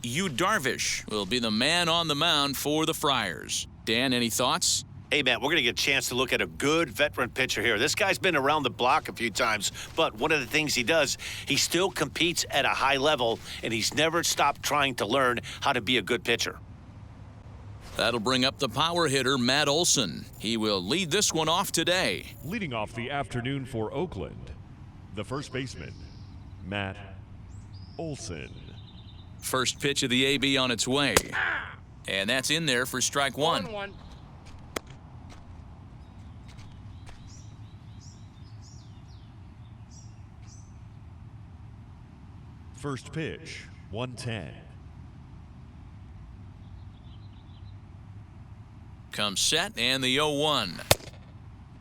Yu Darvish will be the man on the mound for the Friars. Dan, any thoughts? Hey, man, we're going to get a chance to look at a good veteran pitcher here. This guy's been around the block a few times, but one of the things he does, he still competes at a high level, and he's never stopped trying to learn how to be a good pitcher. That'll bring up the power hitter, Matt Olson. He will lead this one off today. Leading off the afternoon for Oakland, the first baseman, Matt Olson. First pitch of the AB on its way. And that's in there for strike one. First pitch, 110. Comes set, and the 0-1.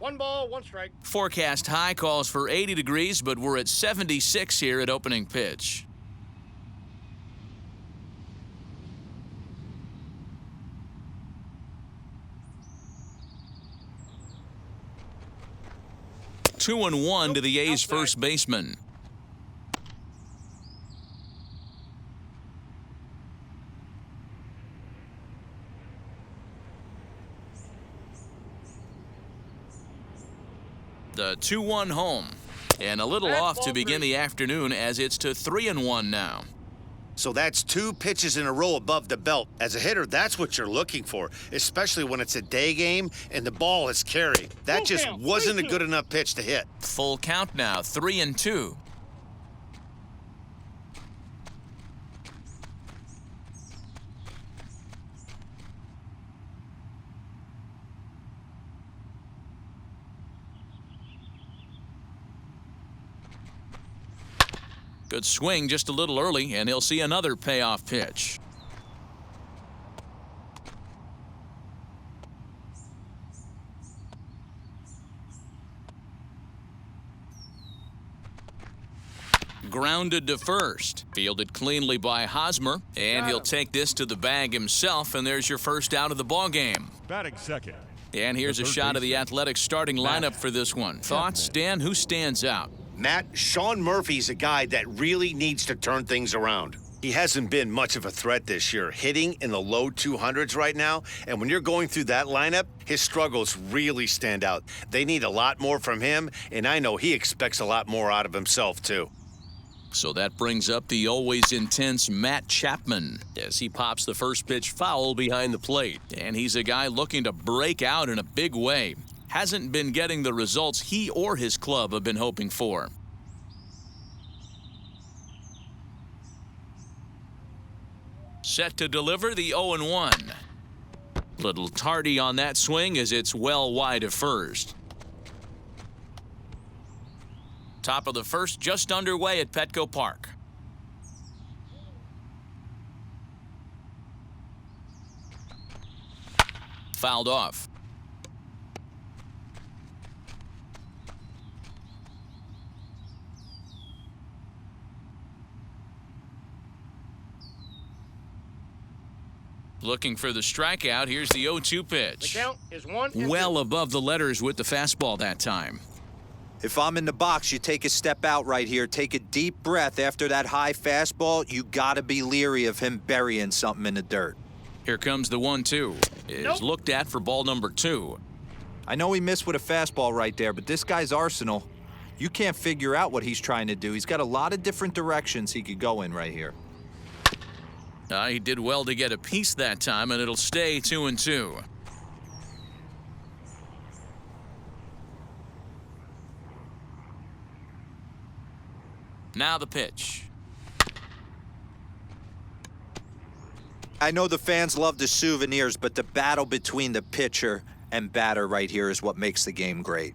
1 ball, 1 strike. Forecast high calls for 80 degrees, but we're at 76 here at opening pitch. Two and one to the A's first baseman. The 2-1 home, and a little off to begin the afternoon as it's to 3-1 now. So that's 2 pitches in a row above the belt. As a hitter, that's what you're looking for, especially when it's a day game and the ball is carried. That just wasn't a good enough pitch to hit. Full count now, 3-2. Good swing just a little early, and he'll see another payoff pitch. Grounded to first. Fielded cleanly by Hosmer, and he'll take this to the bag himself, and there's your first out of the ballgame. Batting second. And here's a shot of the Athletics starting lineup for this one. Thoughts, Dan? Who stands out? Matt, Sean Murphy's a guy that really needs to turn things around. He hasn't been much of a threat this year, hitting in the low 200s right now. And when you're going through that lineup, his struggles really stand out. They need a lot more from him, and I know he expects a lot more out of himself, too. So that brings up the always intense Matt Chapman as he pops the first pitch foul behind the plate. And he's a guy looking to break out in a big way. Hasn't been getting the results he or his club have been hoping for. Set to deliver the 0-1. Little tardy on that swing as it's well wide of first. Top of the first just underway at Petco Park. Fouled off. Looking for the strikeout. Here's the 0-2 pitch. The count is 1-2. Well above the letters with the fastball that time. If I'm in the box, you take a step out right here. Take a deep breath after that high fastball. You got to be leery of him burying something in the dirt. Here comes the 1-2. Is looked at for ball number 2. I know he missed with a fastball right there, but this guy's arsenal, you can't figure out what he's trying to do. He's got a lot of different directions he could go in right here. He did well to get a piece that time, and it'll stay 2-2. Now the pitch. I know the fans love the souvenirs, but the battle between the pitcher and batter right here is what makes the game great.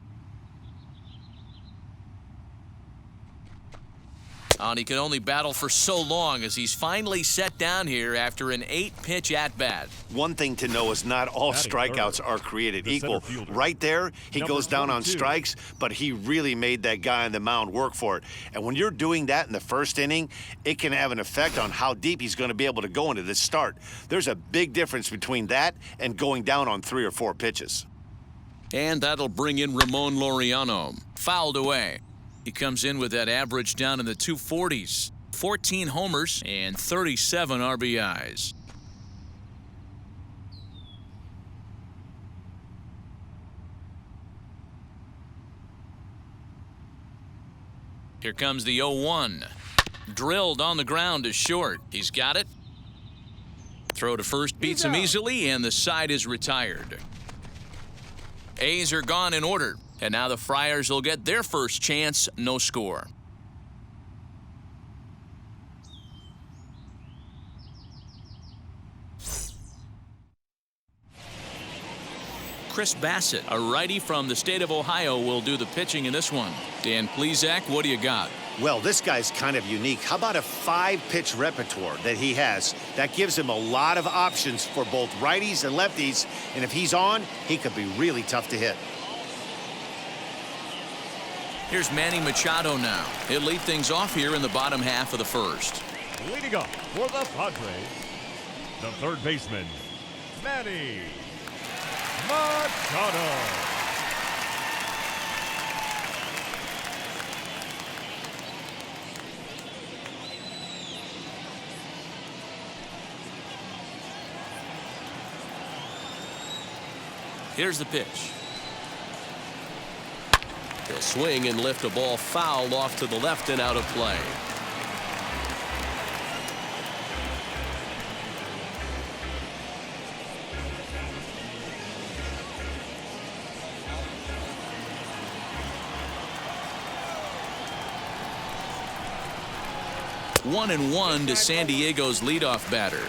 And he can only battle for so long as he's finally set down here after an 8-pitch at-bat. One thing to know is not all strikeouts are created equal. Right there, he goes down on strikes, but he really made that guy on the mound work for it. And when you're doing that in the first inning, it can have an effect on how deep he's going to be able to go into this start. There's a big difference between that and going down on 3 or 4 pitches. And that'll bring in Ramon Laureano. Fouled away. He comes in with that average down in the 240s. 14 homers and 37 RBIs. Here comes the 0-1. Drilled on the ground to short. He's got it. Throw to first beats him easily, and the side is retired. A's are gone in order, and now the Friars will get their first chance. No score. Chris Bassett, a righty from the state of Ohio, will do the pitching in this one. Dan Plesac, what do you got? Well, this guy's kind of unique. How about a 5-pitch repertoire that he has? That gives him a lot of options for both righties and lefties, and if he's on, he could be really tough to hit. Here's Manny Machado now. He'll lead things off here in the bottom half of the first. Leading off for the Padres, the third baseman, Manny Machado. Here's the pitch. He'll swing and lift a ball foul off to the left and out of play. One and one to San Diego's leadoff batter.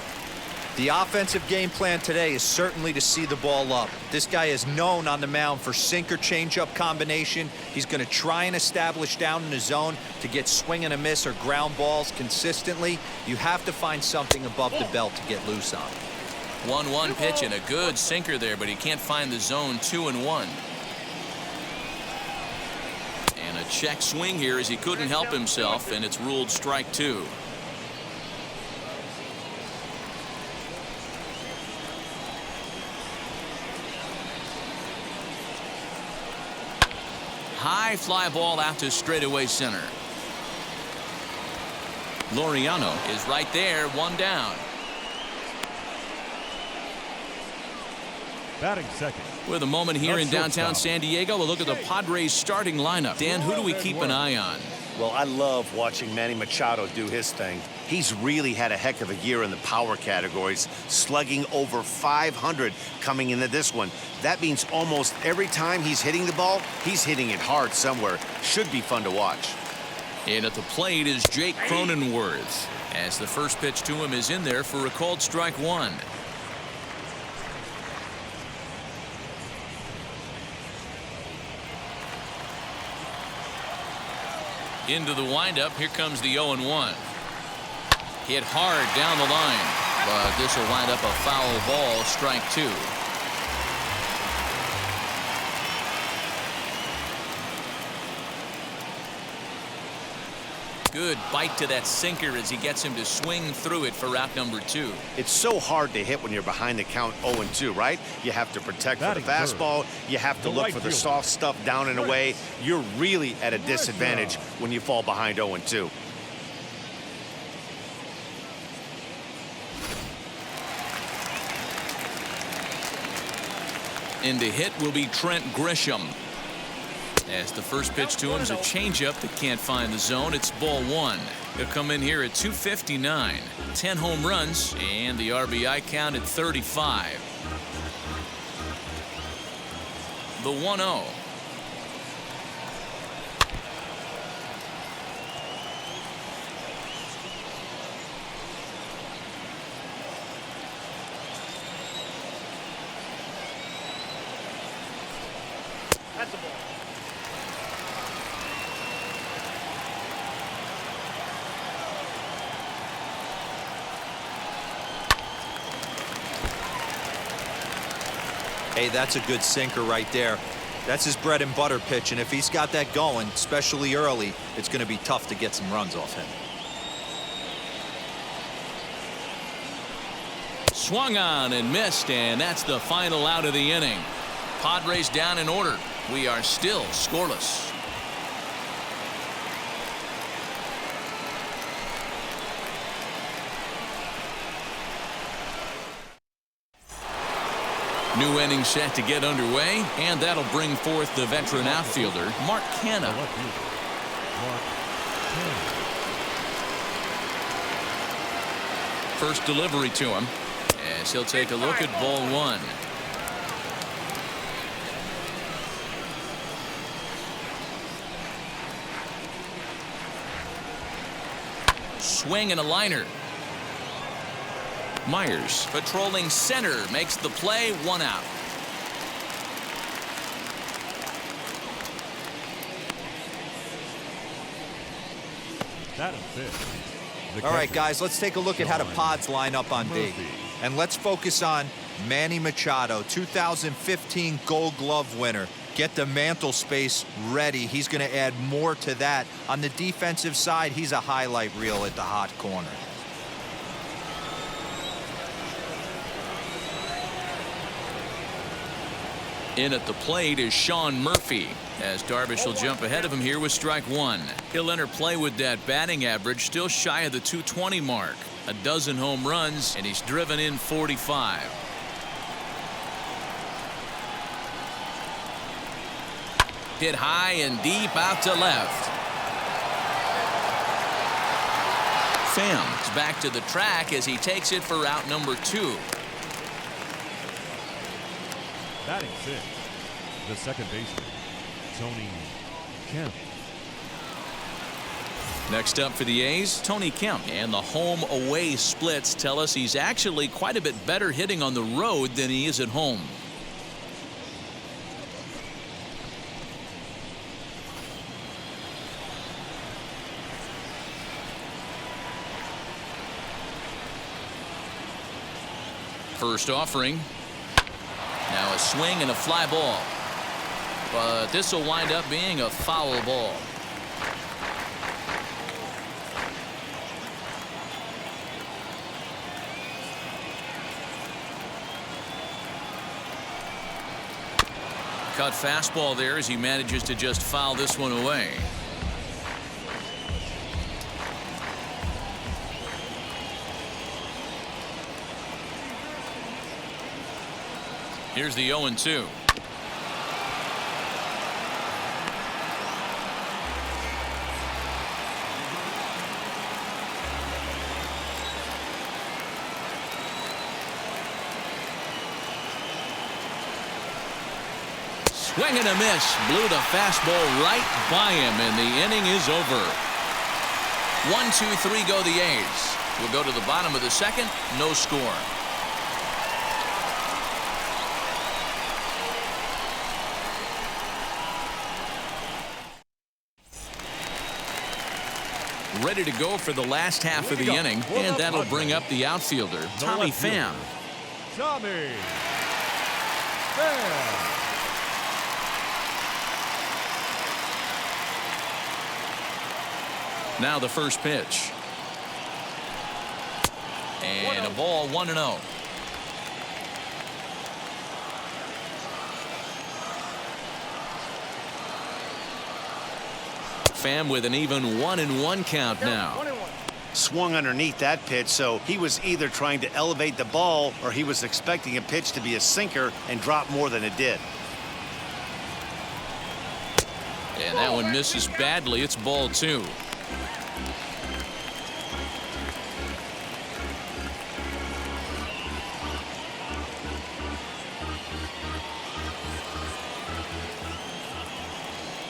The offensive game plan today is certainly to see the ball up. This guy is known on the mound for sinker changeup combination. He's going to try and establish down in the zone to get swing and a miss or ground balls consistently. You have to find something above the belt to get loose on. 1-1 pitch and a good sinker there, but he can't find the zone. 2-1. And a check swing here as he couldn't help himself, and it's ruled strike 2. High fly ball out to straightaway center. Laureano is right there, one down. Batting second. With a moment here in downtown San Diego, a look at the Padres starting lineup. Dan, who do we keep an eye on? Well, I love watching Manny Machado do his thing. He's really had a heck of a year in the power categories, slugging over 500 coming into this one. That means almost every time he's hitting the ball, he's hitting it hard somewhere. Should be fun to watch. And at the plate is Jake Cronenworth, as the first pitch to him is in there for a called strike 1. Into the windup, here comes the 0-1. Hit hard down the line, but this will wind up a foul ball, strike 2. Good bite to that sinker as he gets him to swing through it for out number 2. It's so hard to hit when you're behind the count 0-2, right? You have to protect for the fastball. You have to look for the soft stuff down and away. You're really at a disadvantage when you fall behind 0-2. In the hit will be Trent Grisham. As the first pitch to him is a changeup that can't find the zone. It's ball 1. He'll come in here at 259. 10 home runs and the RBI count at 35. The 1-0. That's a ball. Hey, that's a good sinker right there. That's his bread and butter pitch, and if he's got that going, especially early, it's going to be tough to get some runs off him. Swung on and missed, and that's the final out of the inning. Padres down in order. We are still scoreless. New inning set to get underway, and that'll bring forth the veteran outfielder, Mark Canha. First delivery to him, as he'll take a look at ball one. Swing and a liner. Myers patrolling center makes the play, 1 out. That is it. All right, guys, let's take a look at how the Pods line up on D. And let's focus on Manny Machado, 2015 Gold Glove winner. Get the mantle space ready. He's going to add more to that. On the defensive side, he's a highlight reel at the hot corner. In at the plate is Sean Murphy, as Darvish will jump ahead of him here with strike one. He'll enter play with that batting average still shy of the 220 mark. A dozen home runs, and he's driven in 45. Hit high and deep out to left. Pham is back to the track as he takes it for out number 2. Batting sixth, the second baseman, Tony Kemp. Next up for the A's, Tony Kemp. And the home-away splits tell us he's actually quite a bit better hitting on the road than he is at home. First offering. Now a swing and a fly ball. But this will wind up being a foul ball. Cut fastball there as he manages to just foul this one away. Here's the 0-2. Swing and a miss. Blew the fastball right by him, and the inning is over. 1-2-3 go the A's. We'll go to the bottom of the second. No score. Ready to go for the last half of the inning, and that'll bring up the outfielder, Tommy Pham. Tommy Pham. Now the first pitch. And a ball, 1-0. Pham with an even 1-1 count now. Swung underneath that pitch, so he was either trying to elevate the ball or he was expecting a pitch to be a sinker and drop more than it did. And that one misses badly. It's ball 2.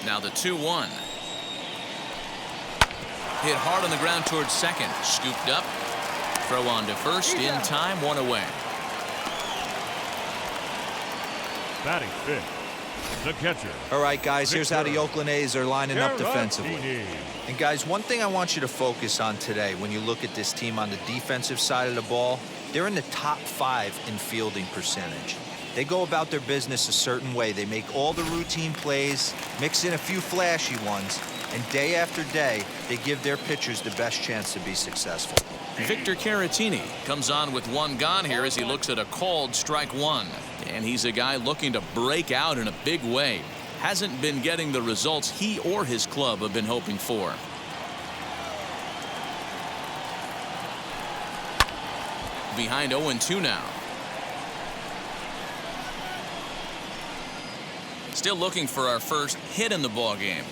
Now the 2-1. Hit hard on the ground towards second. Scooped up. Throw on to first. In time. 1 away. Batting fifth, the catcher. All right, guys, here's how the Oakland A's are lining up defensively. And, guys, one thing I want you to focus on today when you look at this team on the defensive side of the ball, they're in the top 5 in fielding percentage. They go about their business a certain way. They make all the routine plays, mix in a few flashy ones, and day after day, they give their pitchers the best chance to be successful. Victor Caratini comes on with 1 gone here as he looks at a called strike 1. And he's a guy looking to break out in a big way. Hasn't been getting the results he or his club have been hoping for. Behind 0-2 now. Still looking for our first hit in the ball game.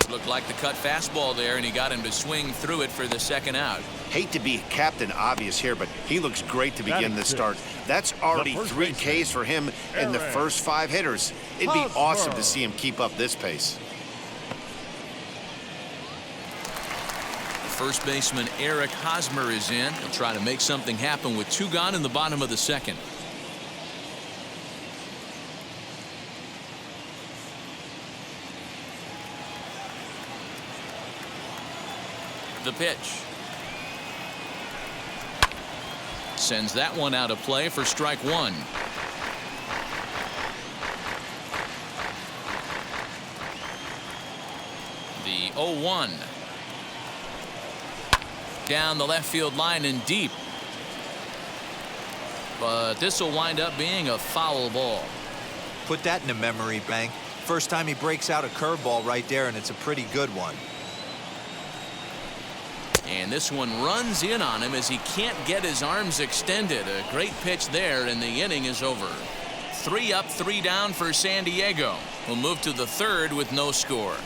Looked like the cut fastball there, and he got him to swing through it for the second out. Hate to be Captain Obvious here, but he looks great to begin this start. That's already 3 Ks for him in the first 5 hitters. It'd be awesome to see him keep up this pace. First baseman Eric Hosmer is in. He'll try to make something happen with 2 gone in the bottom of the second. The pitch. Sends that one out of play for strike 1. The 0-1. Down the left field line and deep. But this will wind up being a foul ball. Put that in the memory bank. First time he breaks out a curveball right there, and it's a pretty good one. And this one runs in on him as he can't get his arms extended. A great pitch there, and the inning is over. 3 up, 3 down for San Diego. We'll move to the 3rd with no score.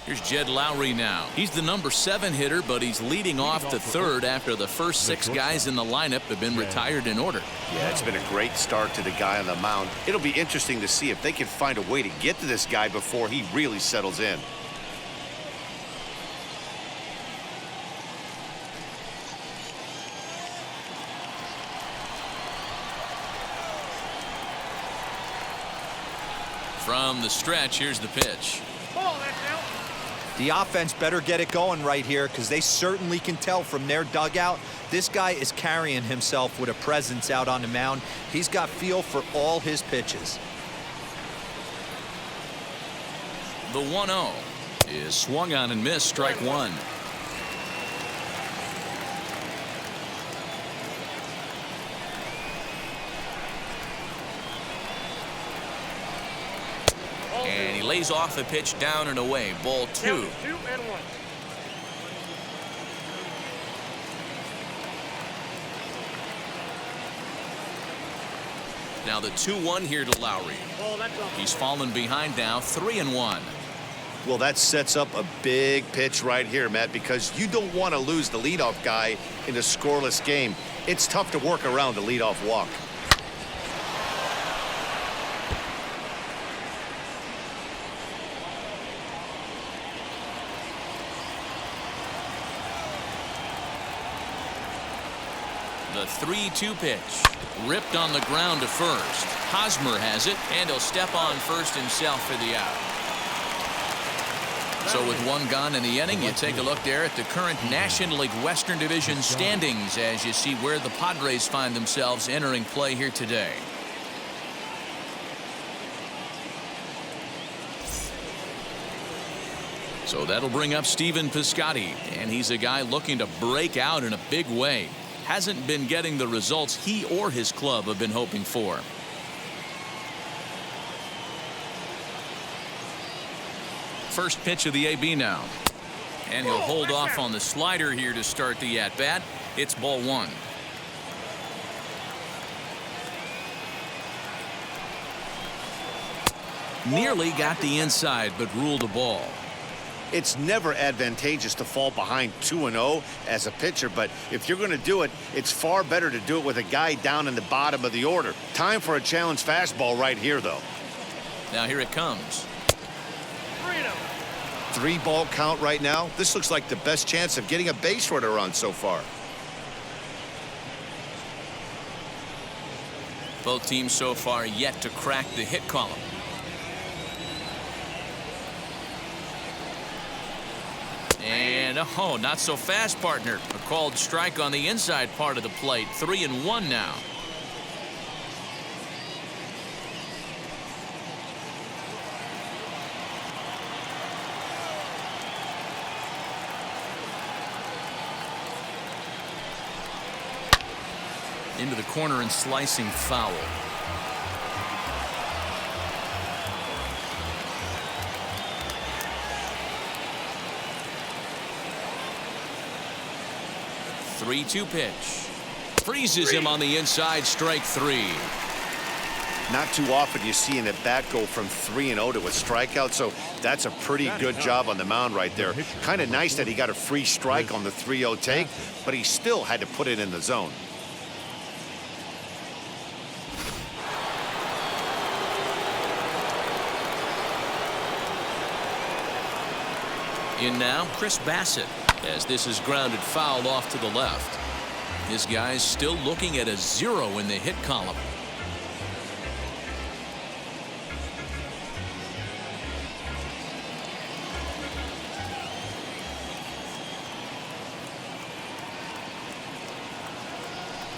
Here's Jed Lowry now. He's the number 7 hitter, but he's leading off the 3rd after the first 6 guys in the lineup have been retired in order. Yeah, it's been a great start to the guy on the mound. It'll be interesting to see if they can find a way to get to this guy before he really settles in. From the stretch, here's the pitch. The offense better get it going right here, because they certainly can tell from their dugout this guy is carrying himself with a presence out on the mound. He's got feel for all his pitches. The 1-0 is swung on and missed, strike 1. And he lays off the pitch down and away. Ball 2. Now the 2-1 here to Lowry. He's fallen behind now, 3-1. Well, that sets up a big pitch right here, Matt, because you don't want to lose the leadoff guy in a scoreless game. It's tough to work around the leadoff walk. The 3-2 pitch. Ripped on the ground to first. Hosmer has it, and he'll step on first himself for the out. So with 1 gone in the inning, you take a look there at the current National League Western Division standings as you see where the Padres find themselves entering play here today. So that'll bring up Stephen Piscotti, and he's a guy looking to break out in a big way. Hasn't been getting the results he or his club have been hoping for. First pitch of the AB now. And he'll hold off on the slider here to start the at-bat. It's ball 1. Nearly got the inside, but ruled a ball. It's never advantageous to fall behind 2-0 as a pitcher, but if you're going to do it, it's far better to do it with a guy down in the bottom of the order. Time for a challenge fastball right here, though. Now here it comes. 3-ball count right now. This looks like the best chance of getting a base runner on so far. Both teams so far yet to crack the hit column. And oh, not so fast, partner. A called strike on the inside part of the plate. 3-1 now. Into the corner and slicing foul. The 3-2 pitch. Freezes him on the inside, strike 3. Not too often you see an at-bat go from 3-0 to a strikeout, so that's a pretty good job on the mound right there. Kind of nice that he got a free strike on the 3-0 take, but he still had to put it in the zone. In now, Chris Bassett, as this is grounded foul off to the left. This guy's still looking at a 0 in the hit column.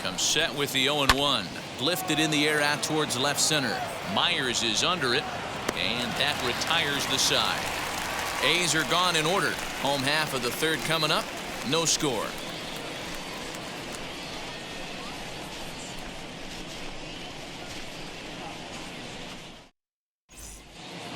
Comes set with the 0-1. Lifted in the air out towards left center. Myers is under it, and that retires the side. A's are gone in order. Home half of the third coming up. No score.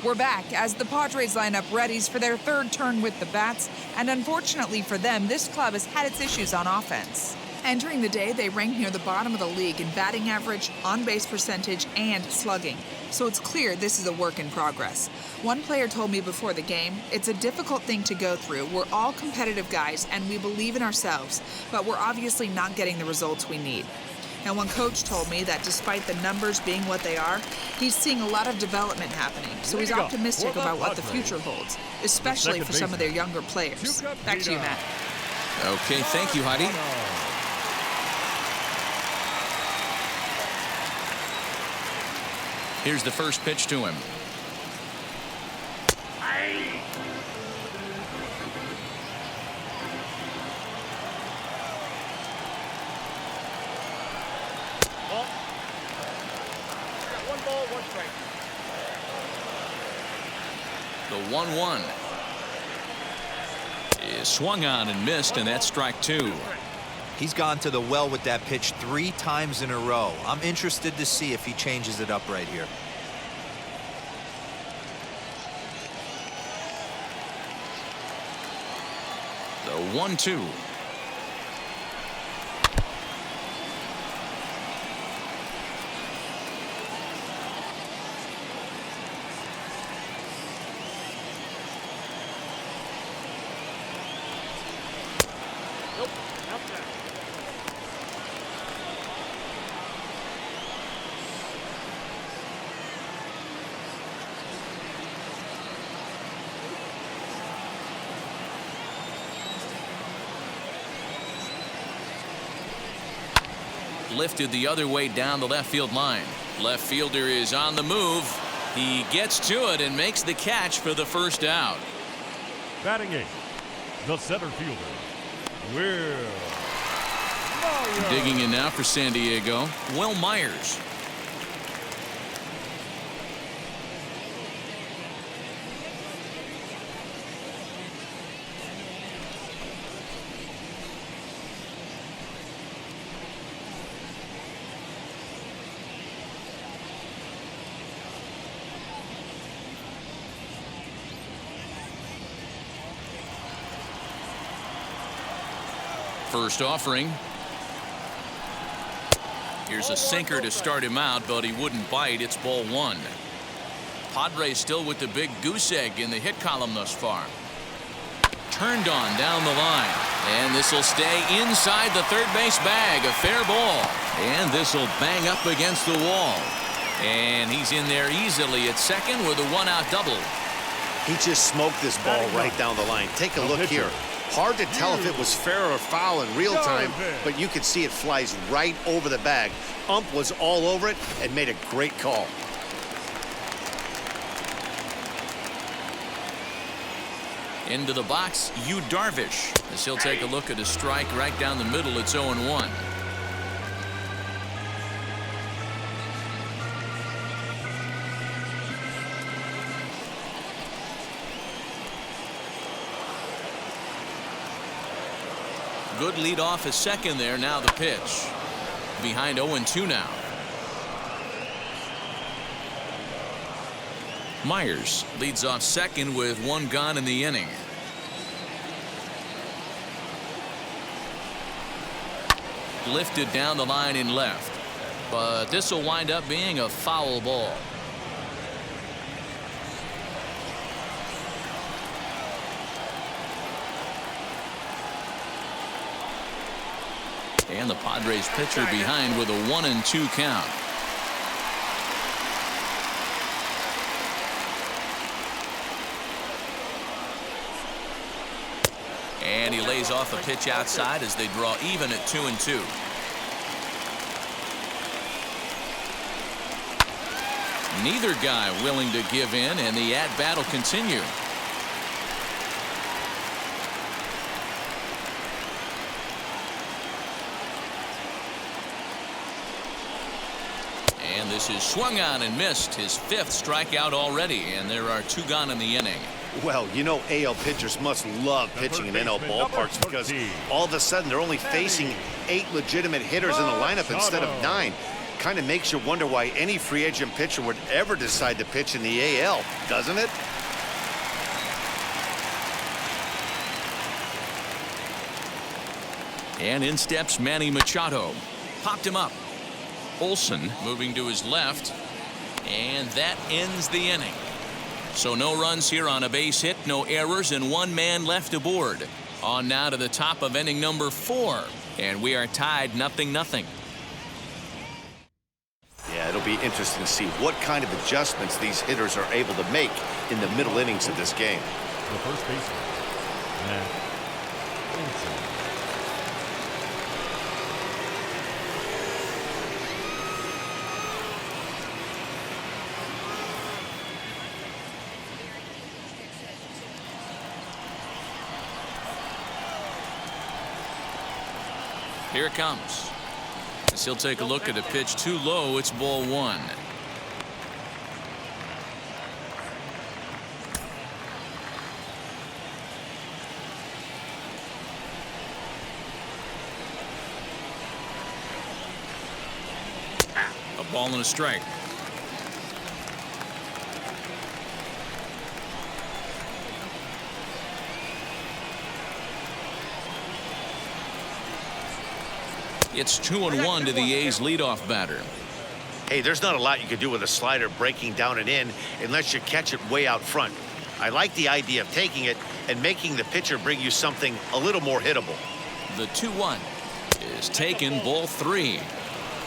We're back as the Padres line up readies for their third turn with the bats, and unfortunately for them, this club has had its issues on offense. Entering the day, they ranked near the bottom of the league in batting average, on-base percentage, and slugging. So it's clear this is a work in progress. One player told me before the game, it's a difficult thing to go through. We're all competitive guys, and we believe in ourselves, but we're obviously not getting the results we need. Now, one coach told me that despite the numbers being what they are, he's seeing a lot of development happening, so he's optimistic about what the future holds, especially for some of their younger players. Back to you, Matt. Okay, thank you, Heidi. Here's the first pitch to him. One ball, one strike. The 1-1 is swung on and missed, and that's strike 2. He's gone to the well with that pitch 3 times in a row. I'm interested to see if he changes it up right here. The 1-2. Nope, not that. Lifted the other way down the left field line. Left fielder is on the move. He gets to it and makes the catch for the first out. Batting 8, the center fielder, Will Myers. Digging in now for San Diego, Will Myers. First offering. Here's a sinker to start him out, but he wouldn't bite. It's ball 1. Padres still with the big goose egg in the hit column thus far. Turned on down the line, and this will stay inside the third base bag. A fair ball, and this will bang up against the wall, and he's in there easily at second with a 1-out double. He just smoked this ball right down the line. Take a look here. Hard to tell if it was fair or foul in real time, but you could see it flies right over the bag. Ump was all over it and made a great call. Into the box, Yu Darvish, as he'll take a look at a strike right down the middle. It's 0-1. Good lead off at second there. Now the pitch. Behind 0-2 now. Myers leads off second with 1 gone in the inning. lifted down the line in left. But this will wind up being a foul ball. And the Padres pitcher behind with a 1-2 count. And he lays off a pitch outside as they draw even at 2-2. Neither guy willing to give in, and the at-bat will continue. And this is swung on and missed, his 5th strikeout already, and there are 2 gone in the inning. Well, you know, AL pitchers must love pitching in NL ballparks because all of a sudden they're only facing 8 legitimate hitters in the lineup instead of 9. Kind of makes you wonder why any free agent pitcher would ever decide to pitch in the AL, doesn't it? And in steps Manny Machado. Popped him up. Olsen moving to his left. And that ends the inning. So no runs here on a base hit, no errors, and 1 man left aboard. On now to the top of inning number 4. And we are tied 0-0. Yeah, it'll be interesting to see what kind of adjustments these hitters are able to make in the middle innings of this game. The first baseman, Matt Olson. Here it comes. As he'll take a look at a pitch too low. It's ball 1. A ball and a strike. It's 2-1 to the A's leadoff batter. Hey, there's not a lot you can do with a slider breaking down and in unless you catch it way out front. I like the idea of taking it and making the pitcher bring you something a little more hittable. The 2-1 is taken, ball 3.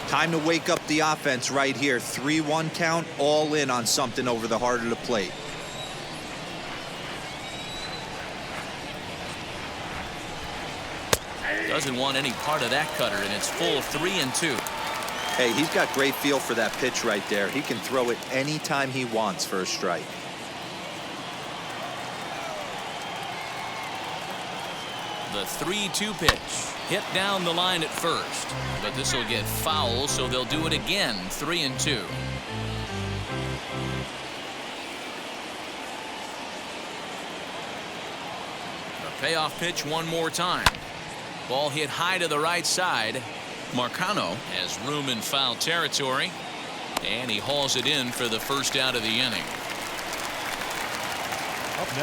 Time to wake up the offense right here. 3-1 count, all in on something over the heart of the plate. Doesn't want any part of that cutter, and it's full 3-2. Hey, he's got great feel for that pitch right there. He can throw it anytime he wants for a strike. The 3-2 pitch hit down the line at first, but this will get foul, so they'll do it again. 3-2. The payoff pitch one more time. Ball hit high to the right side. Marcano has room in foul territory, and he hauls it in for the first out of the inning.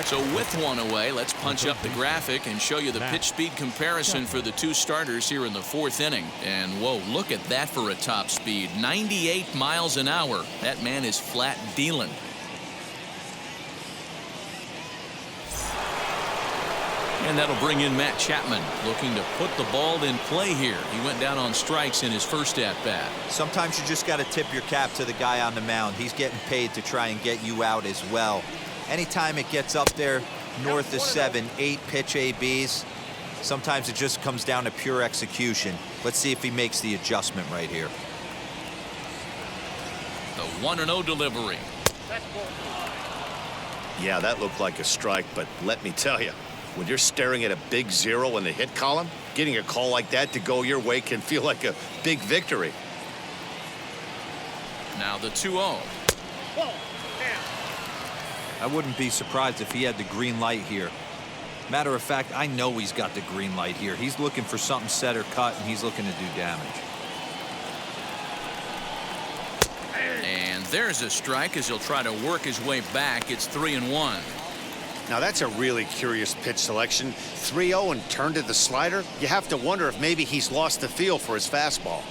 So with 1 away, let's punch up the graphic and show you the pitch speed comparison for the 2 starters here in the 4th inning. And whoa, look at that for a top speed. 98 miles an hour. That man is flat dealing. And that'll bring in Matt Chapman, looking to put the ball in play here. He went down on strikes in his first at-bat. Sometimes you just got to tip your cap to the guy on the mound. He's getting paid to try and get you out as well. Anytime it gets up there north of 7, 8 pitch ABs, sometimes it just comes down to pure execution. Let's see if he makes the adjustment right here. The 1-0 delivery. Yeah, that looked like a strike, but let me tell you, when you're staring at a big 0 in the hit column, getting a call like that to go your way can feel like a big victory. Now the 2-0. I wouldn't be surprised if he had the green light here. Matter of fact, I know he's got the green light here. He's looking for something set or cut, and he's looking to do damage. And there's a strike as he'll try to work his way back. It's 3-1. Now, that's a really curious pitch selection. 3-0 and turned to the slider. You have to wonder if maybe he's lost the feel for his fastball.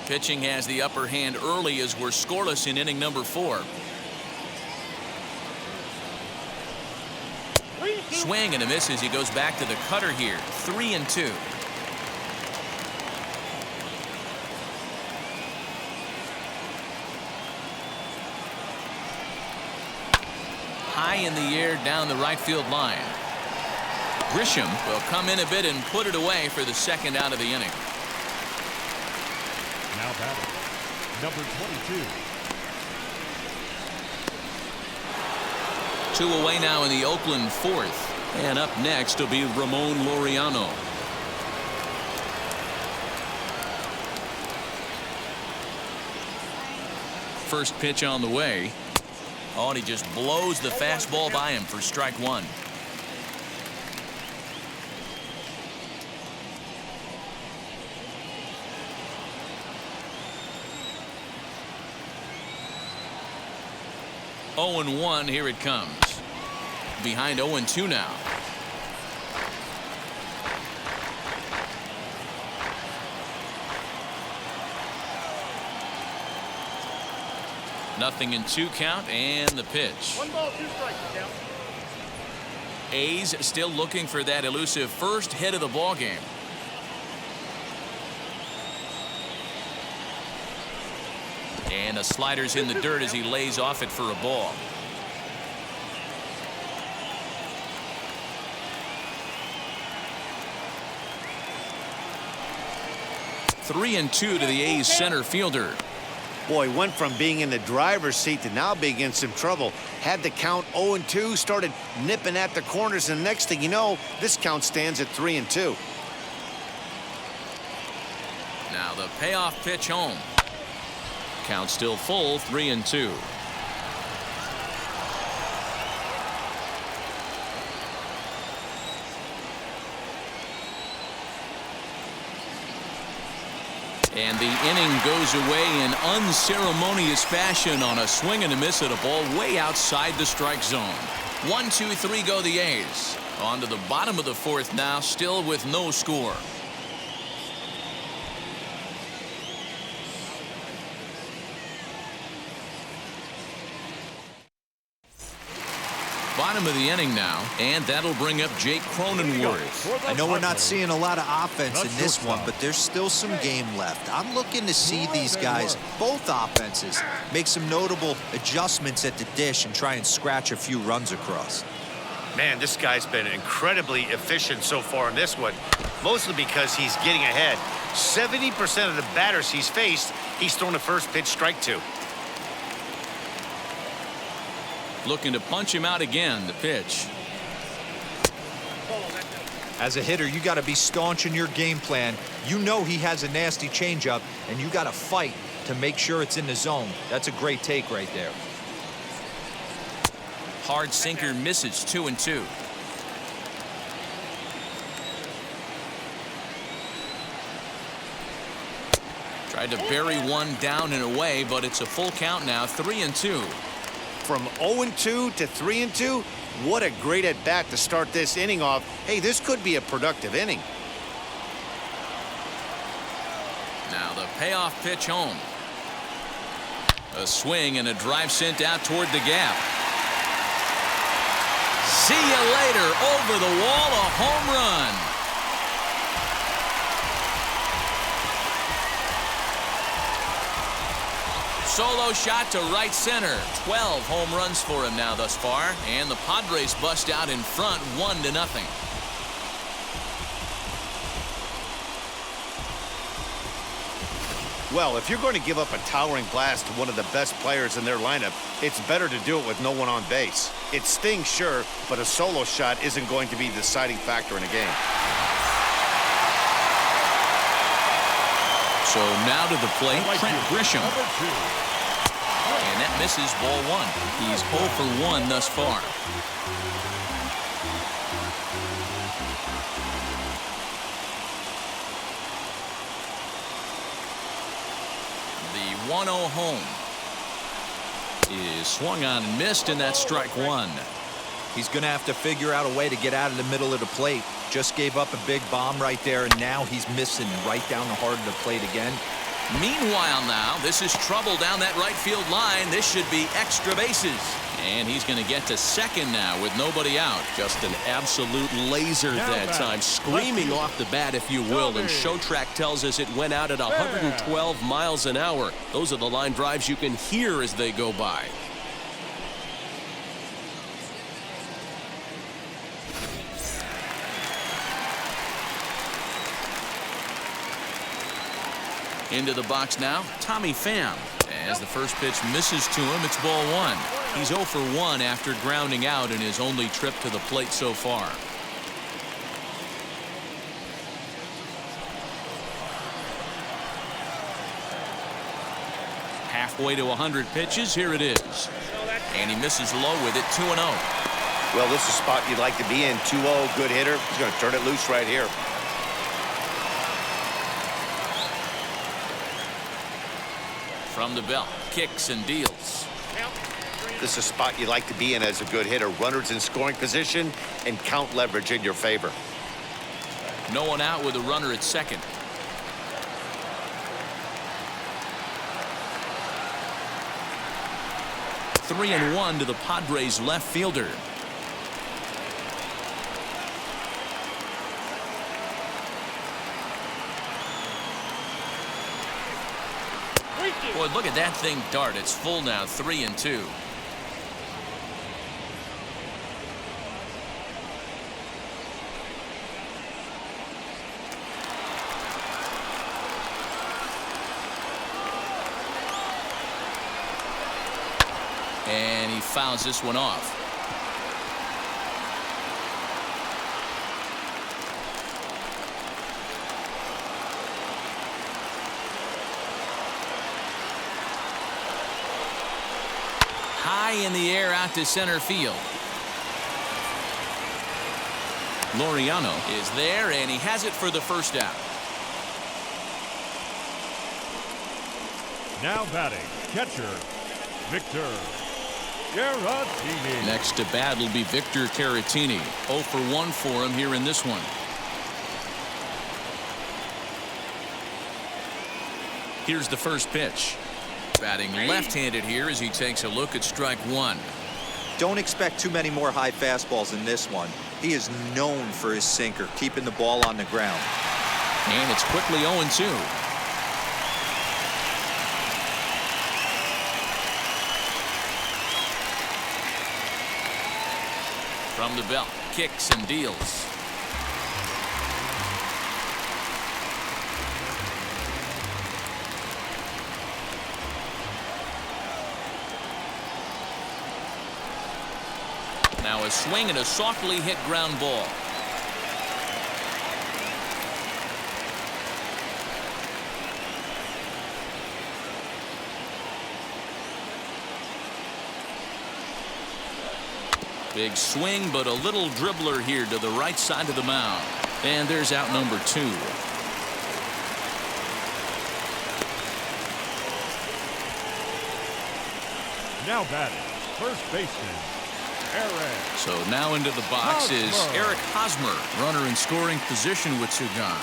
Pitching has the upper hand early as we're scoreless in inning number 4. Swing and a miss as he goes back to the cutter here. 3-2. High in the air down the right field line. Grisham will come in a bit and put it away for the second out of the inning. Now batting, number 22. 2 away now in the Oakland 4th. And up next will be Ramon Laureano. First pitch on the way. Oh, and he just blows the fastball by him for strike 1. Oh, and 1, here it comes. Behind 0-2 now. Nothing in 2 count and the pitch. 1 ball, 2 strikes, Kemp. A's still looking for that elusive first hit of the ball game. And the slider's in the dirt as he lays off it for a ball. Three and 2 to the A's center fielder. Boy, went from being in the driver's seat to now being in some trouble. Had the count 0-2, started nipping at the corners, and next thing you know, this count stands at 3-2. Now the payoff pitch home. Count still full, 3-2. And the inning goes away in unceremonious fashion on a swing and a miss at a ball way outside the strike zone. 1, 2, 3 go the A's. On to the bottom of the 4th now, still with no score. Bottom of the inning now, and that'll bring up Jake Cronenworth. I know we're not seeing a lot of offense in this one, but there's still some game left. I'm looking to see these guys, both offenses, make some notable adjustments at the dish and try and scratch a few runs across. Man, this guy's been incredibly efficient so far in this one, mostly because he's getting ahead. 70% of the batters he's faced, he's thrown a first pitch strike to. Looking to punch him out again. The pitch. As a hitter, you got to be staunch in your game plan. You know he has a nasty changeup, and you got to fight to make sure it's in the zone. That's a great take right there. Hard sinker misses. 2-2. Tried to bury one down and away, but it's a full count now. 3-2. From 0-2 to 3-2, what a great at bat to start this inning off. Hey, this could be a productive inning. Now the payoff pitch home. A swing and a drive sent out toward the gap. See you later. Over the wall, a home run. Solo shot to right center. 12 home runs for him now thus far, and the Padres bust out in front 1-0. Well, if you're going to give up a towering blast to one of the best players in their lineup, it's better to do it with no one on base. It stings, sure, but a solo shot isn't going to be the deciding factor in a game. So now to the plate, Trent Grisham. And that misses ball 1. He's 0 for 1 thus far. The 1-0 home is swung on and missed, and that's strike 1. He's going to have to figure out a way to get out of the middle of the plate. Just gave up a big bomb right there, and now he's missing right down the heart of the plate again. Meanwhile now, this is trouble down that right field line. This should be extra bases. And he's going to get to second now with nobody out. Just an absolute laser that time, screaming off the bat, if you will. And Showtrack tells us it went out at 112 miles an hour. Those are the line drives you can hear as they go by. Into the box now, Tommy Pham. As the first pitch misses to him, it's ball one. He's 0 for 1 after grounding out in his only trip to the plate so far. Halfway to 100 pitches, here it is. And he misses low with it, 2-0. Well, this is a spot you'd like to be in. 2-0, good hitter. He's going to turn it loose right here. From the belt, kicks and deals. This is a spot you like to be in as a good hitter. Runners in scoring position and count leverage in your favor. No one out with a runner at second. Three and one to the Padres left fielder. Boy, look at that thing dart. It's full now, 3-2. And he fouls this one off. High in the air out to center field. Laureano is there, and he has it for the first out. Now batting, catcher, Victor Caratini. Next to bat will be Victor Caratini. 0 for 1 for him here in this one. Here's the first pitch. Batting left-handed here as he takes a look at strike one. Don't expect too many more high fastballs in this one. He is known for his sinker, keeping the ball on the ground. And it's quickly 0-2. From the belt, kicks and deals. Now a swing and a softly hit ground ball. Big swing, but a little dribbler here to the right side of the mound. And there's out number 2. Now batting, first baseman, Eric. So now into the box is Eric Hosmer, runner in scoring position with 2 gone.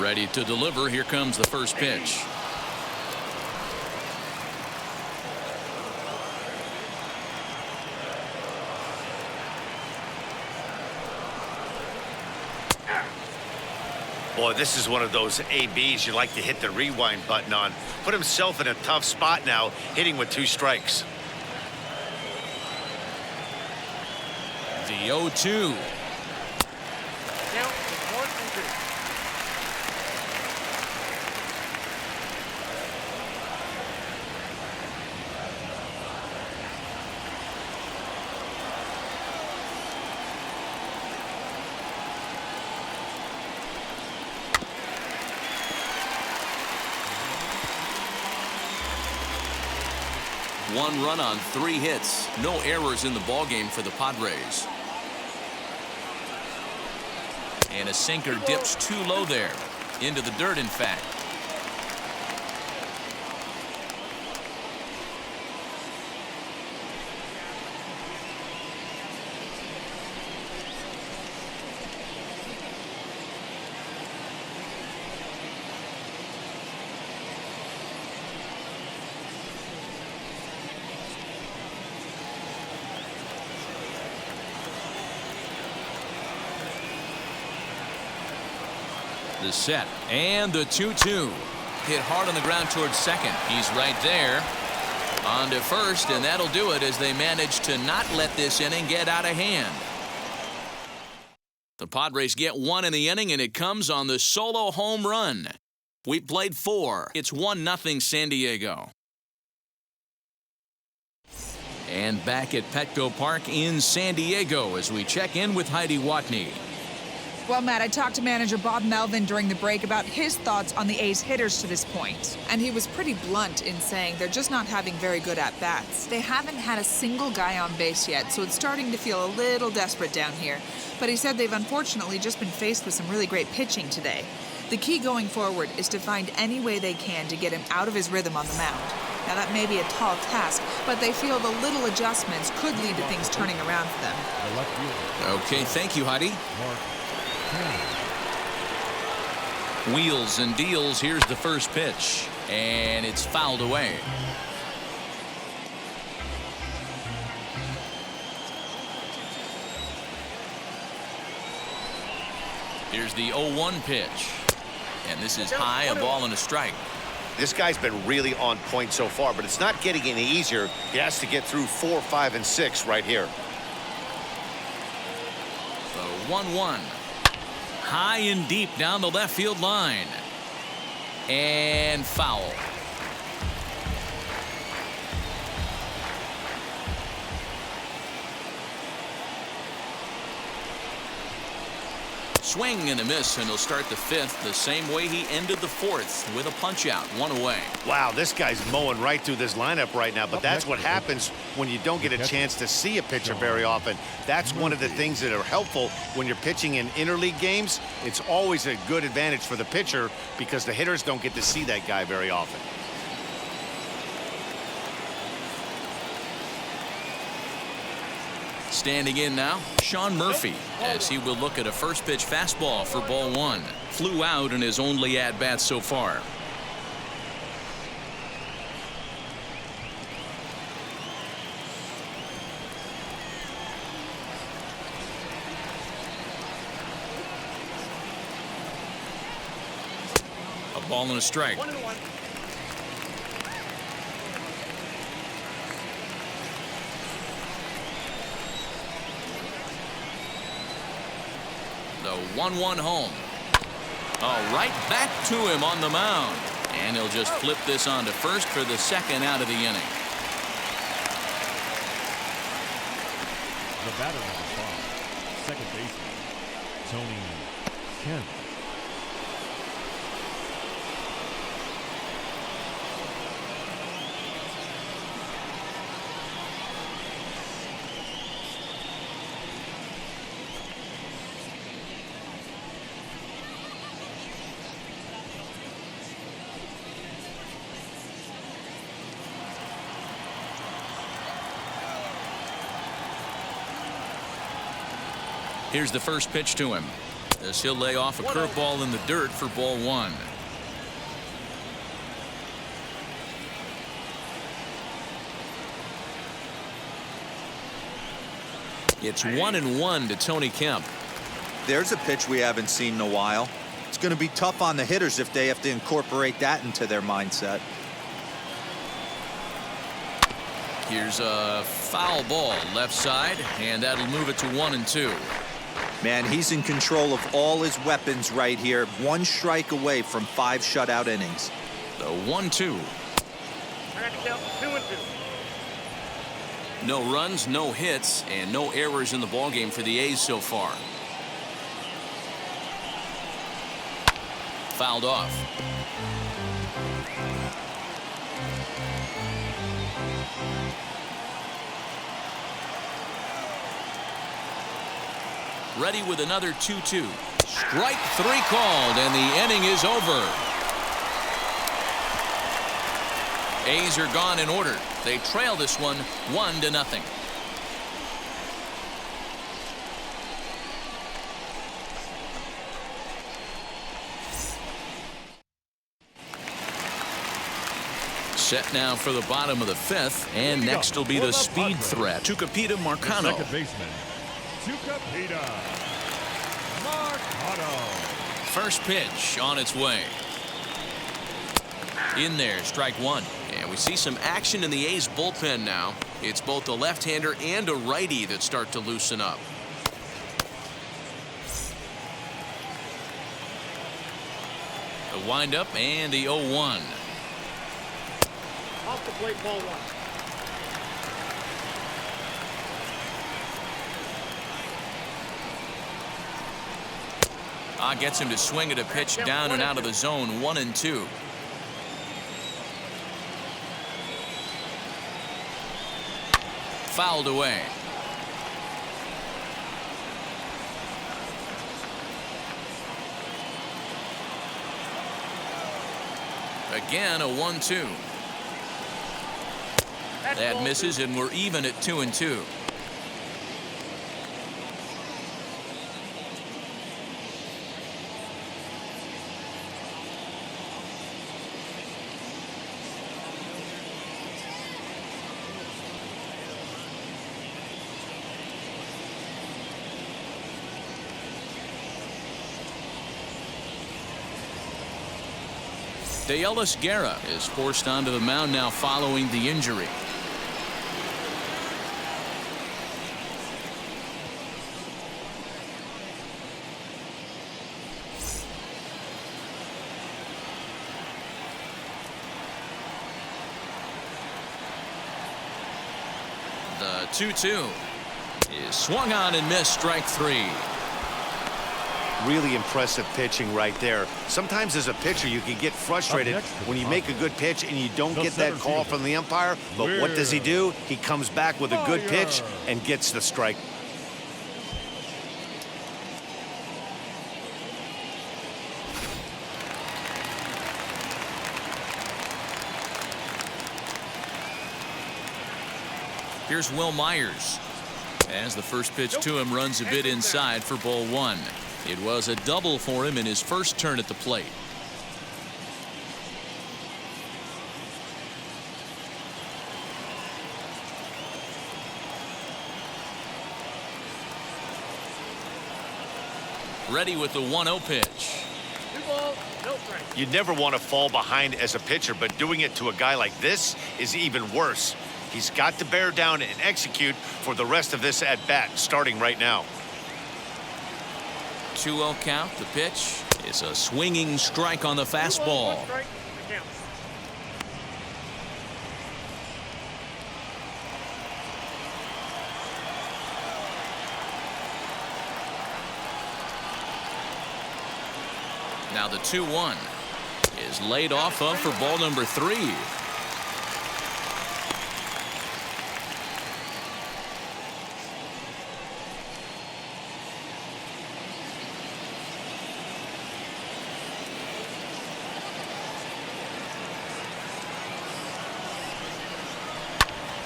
Ready to deliver. Here comes the first pitch. Boy, this is one of those ABs you like to hit the rewind button on. Put himself in a tough spot now, hitting with 2 strikes. The 0-2. Count is 1-2. One run on 3 hits. No errors in the ballgame for the Padres. And a sinker dips too low there. Into the dirt, in fact. The set and the 2-2. Hit hard on the ground towards second. He's right there. On to first, and that'll do it as they manage to not let this inning get out of hand. The Padres get one in the inning, and it comes on the solo home run. We played 4. It's 1-0 San Diego. And back at Petco Park in San Diego as we check in with Heidi Watney. Well, Matt, I talked to manager Bob Melvin during the break about his thoughts on the A's hitters to this point. And he was pretty blunt in saying they're just not having very good at-bats. They haven't had a single guy on base yet, so it's starting to feel a little desperate down here. But he said they've unfortunately just been faced with some really great pitching today. The key going forward is to find any way they can to get him out of his rhythm on the mound. Now, that may be a tall task, but they feel the little adjustments could lead to things turning around for them. Okay, thank you, Heidi. Wheels and deals. Here's the first pitch, and it's fouled away. Here's the 0-1 pitch, and this is high, a ball and a strike. This guy's been really on point so far, but it's not getting any easier. He has to get through 4, 5, and 6 right here. The 1-1. High and deep down the left field line. And foul. Swing and a miss, and he'll start the 5th the same way he ended the 4th with a punch out, 1 away. Wow, this guy's mowing right through this lineup right now, but that's what happens when you don't get a chance to see a pitcher very often. That's one of the things that are helpful when you're pitching in interleague games. It's always a good advantage for the pitcher because the hitters don't get to see that guy very often. Standing in now, Sean Murphy, as he will look at a first pitch fastball for ball 1. Flew out in his only at-bat so far. A ball and a strike. 1-1. The 1-1 home. Right back to him on the mound. And he'll just flip this on to first for the 2nd out of the inning. The batter number 5, second baseman, Tony Kemp. Here's the first pitch to him. As he'll lay off a curveball in the dirt for ball 1. It's 1-1 to Tony Kemp. There's a pitch we haven't seen in a while. It's going to be tough on the hitters if they have to incorporate that into their mindset. Here's a foul ball left side, and that'll move it to 1-2. Man, he's in control of all his weapons right here. 1 strike away from 5 shutout innings. The 1-2. Count 2-2. No runs, no hits, and no errors in the ballgame for the A's so far. Fouled off. Ready with another 2-2. Strike 3 called, and the inning is over. A's are gone in order. They trail this one 1-0. Set now for the bottom of the 5th, and next will be the speed threat, Tucupita Marcano. Second baseman, Tucupita Marcano. First pitch on its way. In there, strike one. And we see some action in the A's bullpen now. It's both a left-hander and a righty that start to loosen up. The windup and the 0-1. Off the plate, ball one. Gets him to swing at a pitch down and out of the zone. 1-2. Fouled away. Again, a 1-2. That misses, and we're even at 2-2. Ellis Guerra is forced onto the mound now following the injury. The 2-2 is swung on and missed. Strike three. Really impressive pitching right there. Sometimes as a pitcher you can get frustrated when you make a good pitch and you don't get that call from the umpire. But what does he do? He comes back with a good pitch and gets the strike. Here's Will Myers as the first pitch to him runs a bit inside for ball one. It was a double for him in his first turn at the plate. Ready with the 1-0 pitch. 2 balls, no strike. You never want to fall behind as a pitcher, but doing it to a guy like this is even worse. He's got to bear down and execute for the rest of this at bat starting right now. 2-0 count. The pitch is a swinging strike on the fastball. 2 balls, 1 strike. The count. Now the 2-1 is laid off of for ball number 3.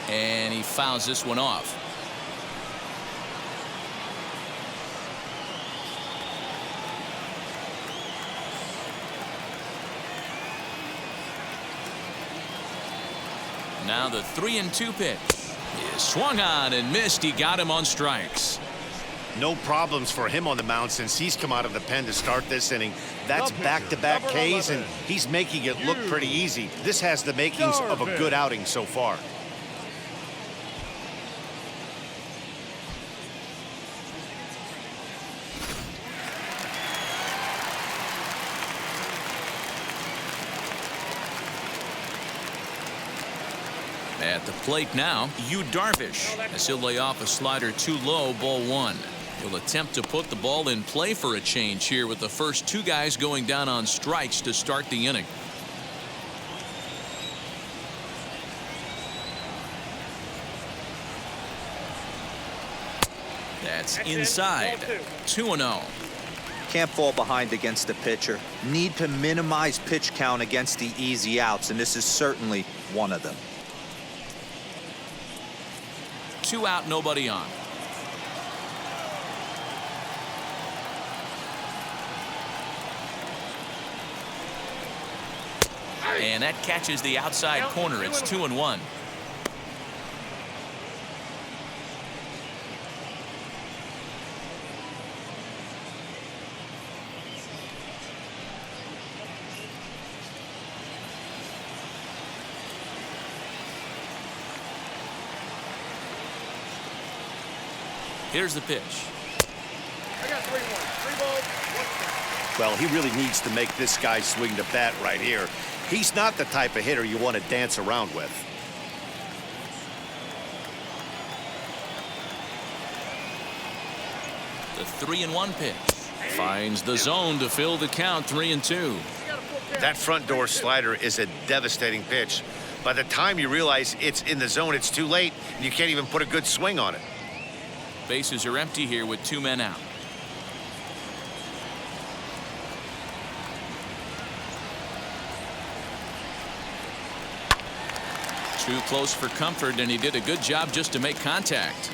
And he fouls this one off. Now the 3-2 pitch is swung on and missed. He got him on strikes. No problems for him on the mound since he's come out of the pen to start this inning. That's back-to-back Ks, and he's making it look pretty easy. This has the makings of a good outing so far. At the plate now, Yu Darvish as he'll lay off a slider too low, ball 1. He'll attempt to put the ball in play for a change here with the first 2 guys going down on strikes to start the inning. That's inside. 2-0. Can't fall behind against the pitcher. Need to minimize pitch count against the easy outs, and this is certainly one of them. 2 out, nobody on. And that catches the outside corner. It's 2-1. Here's the pitch. I got 3-1. 3 balls, 1 strike. Well, he really needs to make this guy swing the bat right here. He's not the type of hitter you want to dance around with. The 3-1 pitch. Finds the zone to fill the count, 3-2. That front door slider is a devastating pitch. By the time you realize it's in the zone, it's too late, and you can't even put a good swing on it. Bases are empty here with 2 men out. Too close for comfort, and he did a good job just to make contact.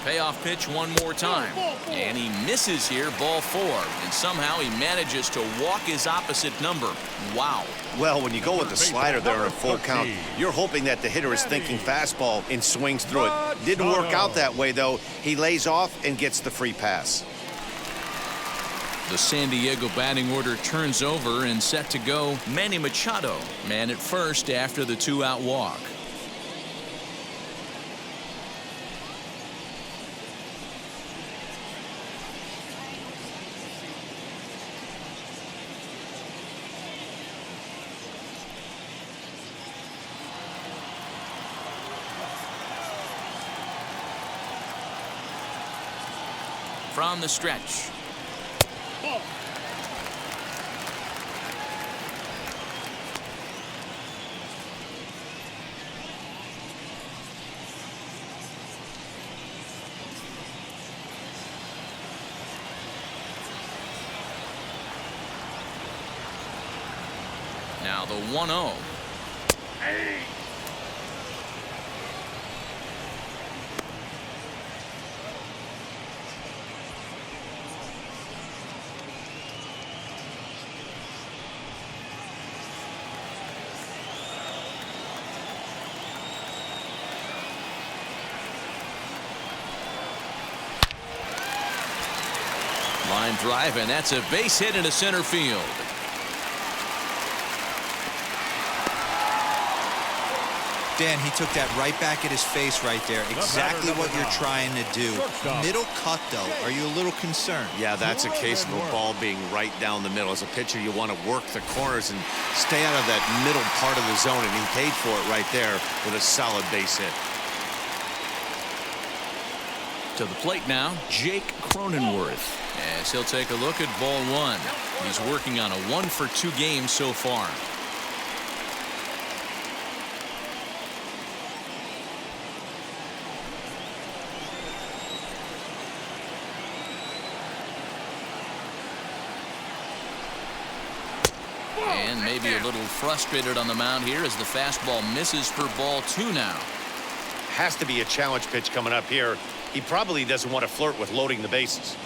Payoff pitch one more time, and he misses here, ball 4, and somehow he manages to walk his opposite number. Wow. Well, when you go with the slider there in a full count, you're hoping that the hitter is thinking fastball and swings through it. Didn't work out that way, though. He lays off and gets the free pass. The San Diego batting order turns over, and set to go Manny Machado, man at first after the 2-out walk. From the stretch. Now the 1-0. Line drive, and that's a base hit into center field. Dan, he took that right back at his face right there. Exactly what you're trying to do. Middle cut, though. Are you a little concerned? Yeah, that's a case of a ball being right down the middle. As a pitcher, you want to work the corners and stay out of that middle part of the zone, and he paid for it right there with a solid base hit. To the plate now, Jake Cronenworth, as he'll take a look at ball 1. He's working on a 1-for-2 game so far. And maybe a little frustrated on the mound here as the fastball misses for ball 2 now. Has to be a challenge pitch coming up here. He probably doesn't want to flirt with loading the bases.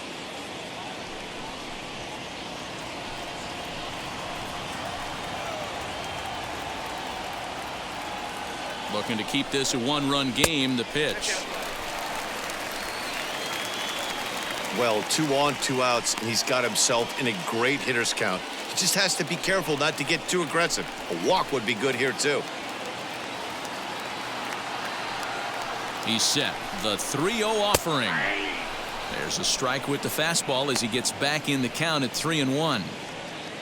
Looking to keep this a 1-run game. The pitch. Well, 2 on, 2 outs, and he's got himself in a great hitter's count. He just has to be careful not to get too aggressive. A walk would be good here, too. He's set. The 3-0 offering. There's a strike with the fastball as he gets back in the count at 3-1.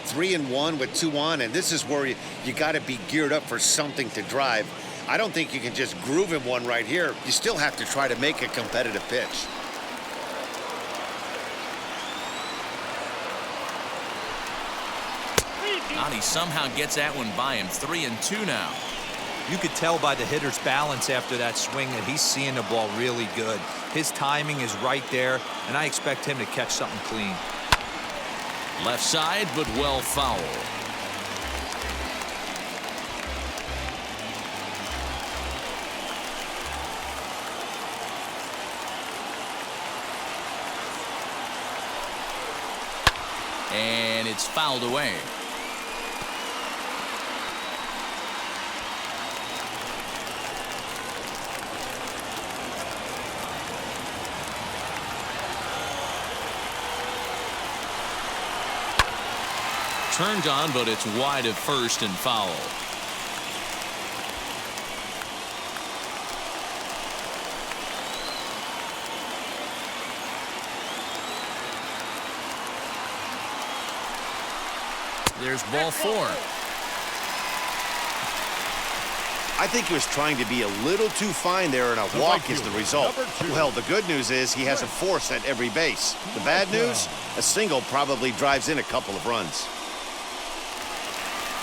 3-1 with 2 on, and this is where you got to be geared up for something to drive. I don't think you can just groove him one right here. You still have to try to make a competitive pitch. And he somehow gets that one by him. 3-2 now. You could tell by the hitter's balance after that swing that he's seeing the ball really good. His timing is right there, and I expect him to catch something clean. Left side, but well foul. And it's fouled away. turned on, but it's wide at first and foul. There's ball 4. I think he was trying to be a little too fine there, and a walk is the result. Well, the good news is he has a force at every base. The bad news, a single probably drives in a couple of runs.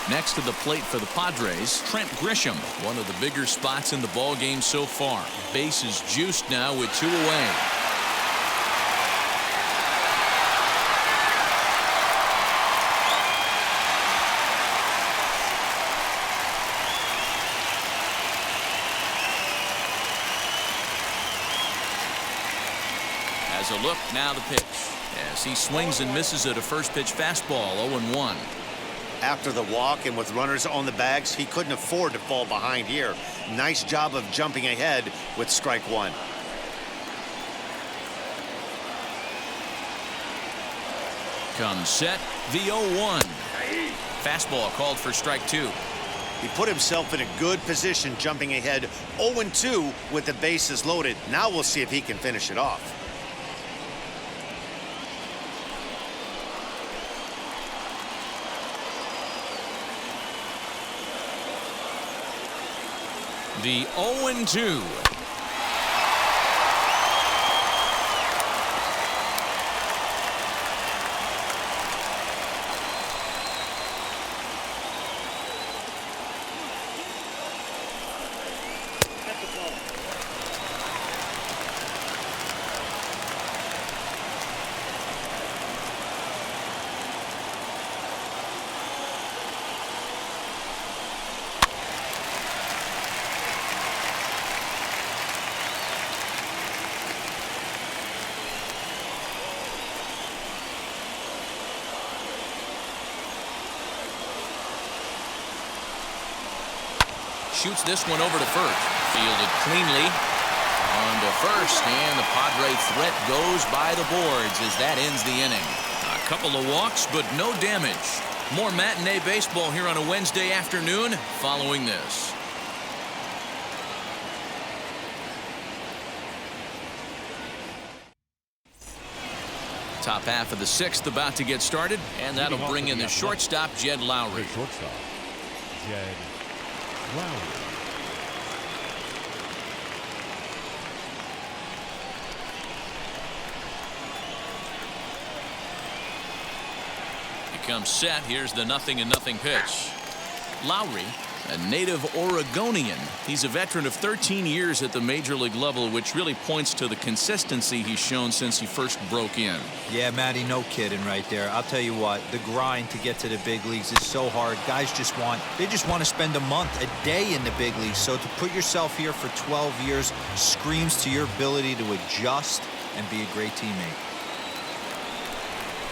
Next to the plate for the Padres, Trent Grisham, one of the bigger spots in the ball game so far. Base is juiced now with 2 away. As a look, now the pitch. As he swings and misses at a first pitch fastball, 0-1. After the walk and with runners on the bags, he couldn't afford to fall behind here. Nice job of jumping ahead with strike 1. Comes set, the 0-1. Fastball called for strike 2. He put himself in a good position jumping ahead 0-2 with the bases loaded. Now we'll see if he can finish it off. The 0-2. Shoots this one over to first. Fielded cleanly on to first, and the Padre threat goes by the boards as that ends the inning. A couple of walks, but no damage. More matinee baseball here on a Wednesday afternoon following this. Top half of the 6th about to get started, and that'll bring in the shortstop, Jed Lowry. Shortstop, Jed Lowry. He comes set. Here's the 0-0 pitch. Lowry, a native Oregonian. He's a veteran of 13 years at the major league level, which really points to the consistency he's shown since he first broke in. Yeah, Matty, no kidding right there. I'll tell you what, the grind to get to the big leagues is so hard. Guys just want to spend a month, a day in the big leagues. So to put yourself here for 12 years screams to your ability to adjust and be a great teammate.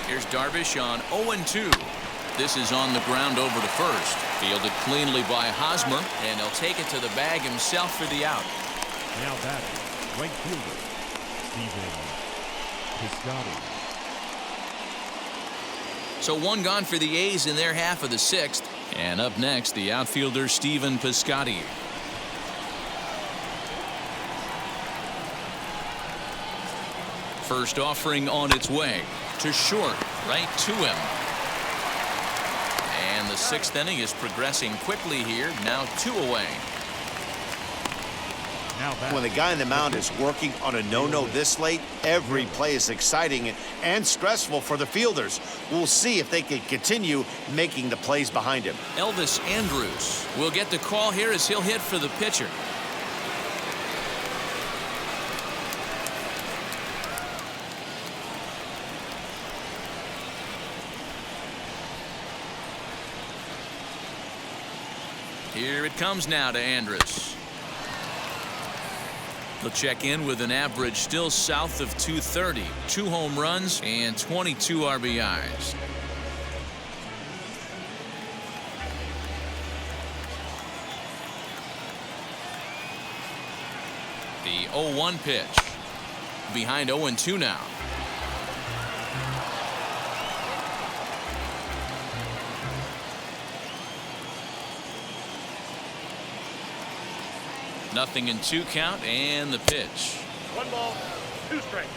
Here's Darvish on 0-2. This is on the ground over to first. Fielded cleanly by Hosmer, and he'll take it to the bag himself for the out. Now batting, right fielder, Piscotti. So one gone for the A's in their half of the 6th. And up next, the outfielder, Piscotti. First offering on its way to short, right to him. And the 6th inning is progressing quickly here. Now 2 away. When the guy on the mound is working on a no-no this late, every play is exciting and stressful for the fielders. We'll see if they can continue making the plays behind him. Elvis Andrus will get the call here as he'll hit for the pitcher. Here it comes now to Andrus. He'll check in with an average still south of 230, 2 home runs and 22 RBIs. The 0-1 pitch. Behind 0-2 now. 0-2 count and the pitch. 1 ball, 2 strikes.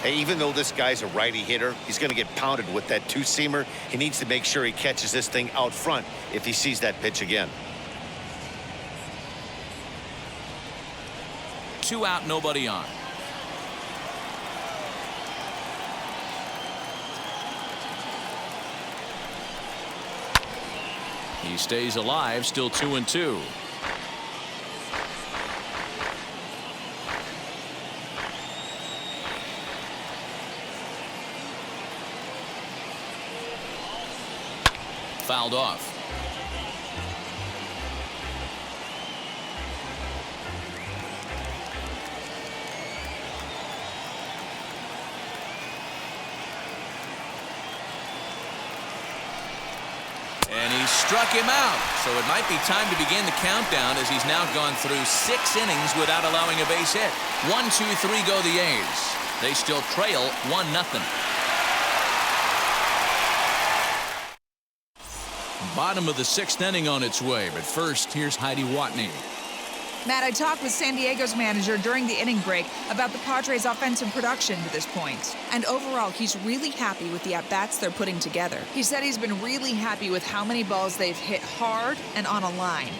Hey, even though this guy's a righty hitter, he's going to get pounded with that two-seamer. He needs to make sure he catches this thing out front if he sees that pitch again. 2 out, nobody on. He stays alive, still 2-2. Fouled off. And he struck him out. So it might be time to begin the countdown as he's now gone through 6 innings without allowing a base hit. 1, 2, 3 go the A's. They still trail 1-0. Bottom of the 6th inning on its way, but first, here's Heidi Watney. Matt, I talked with San Diego's manager during the inning break about the Padres' offensive production to this point. And overall, he's really happy with the at-bats they're putting together. He said he's been really happy with how many balls they've hit hard and on a line.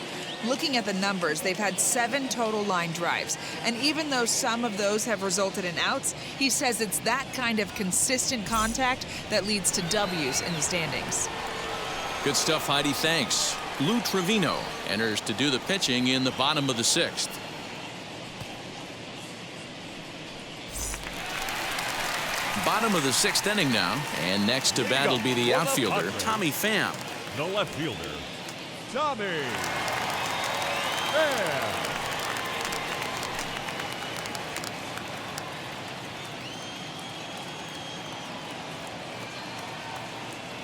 Looking at the numbers, they've had 7 total line drives. And even though some of those have resulted in outs, he says it's that kind of consistent contact that leads to W's in the standings. Good stuff, Heidi. Thanks. Lou Trevino enters to do the pitching in the bottom of the 6th. Bottom of the 6th inning now, and next to bat will be the outfielder, Tommy Pham. The left fielder, Tommy Pham.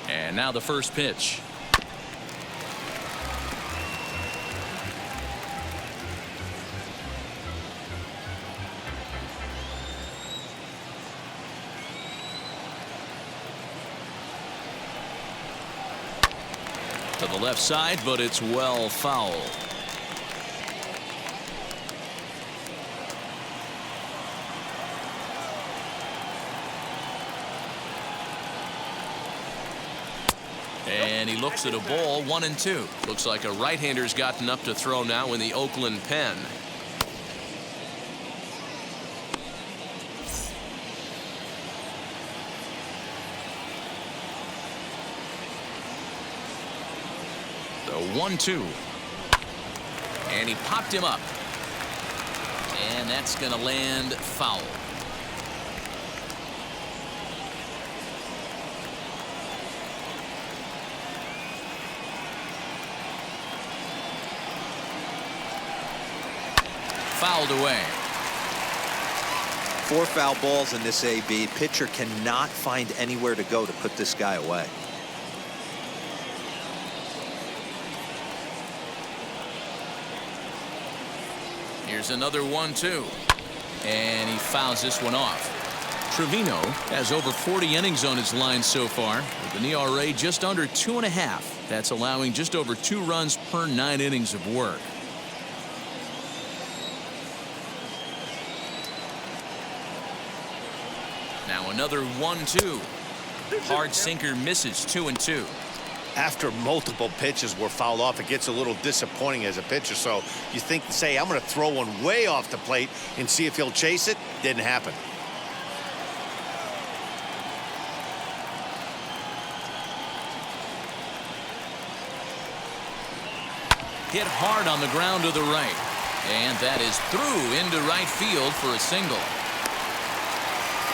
And now the first pitch. To the left side, but it's well foul. And he looks at a ball, 1-2. Looks like a right-hander's gotten up to throw now in the Oakland pen. The 1-2. And he popped him up. And that's going to land foul. Fouled away. 4 foul balls in this AB. Pitcher cannot find anywhere to go to put this guy away. Here's another 1-2. And he fouls this one off. Trevino has over 40 innings on his line so far, with an ERA just under 2.5. That's allowing just over 2 runs per 9 innings of work. Now another 1-2. Hard sinker misses, 2-2. After multiple pitches were fouled off, it gets a little disappointing as a pitcher. So you think, say, I'm going to throw one way off the plate and see if he'll chase it. Didn't happen. Hit hard on the ground to the right. And that is through into right field for a single.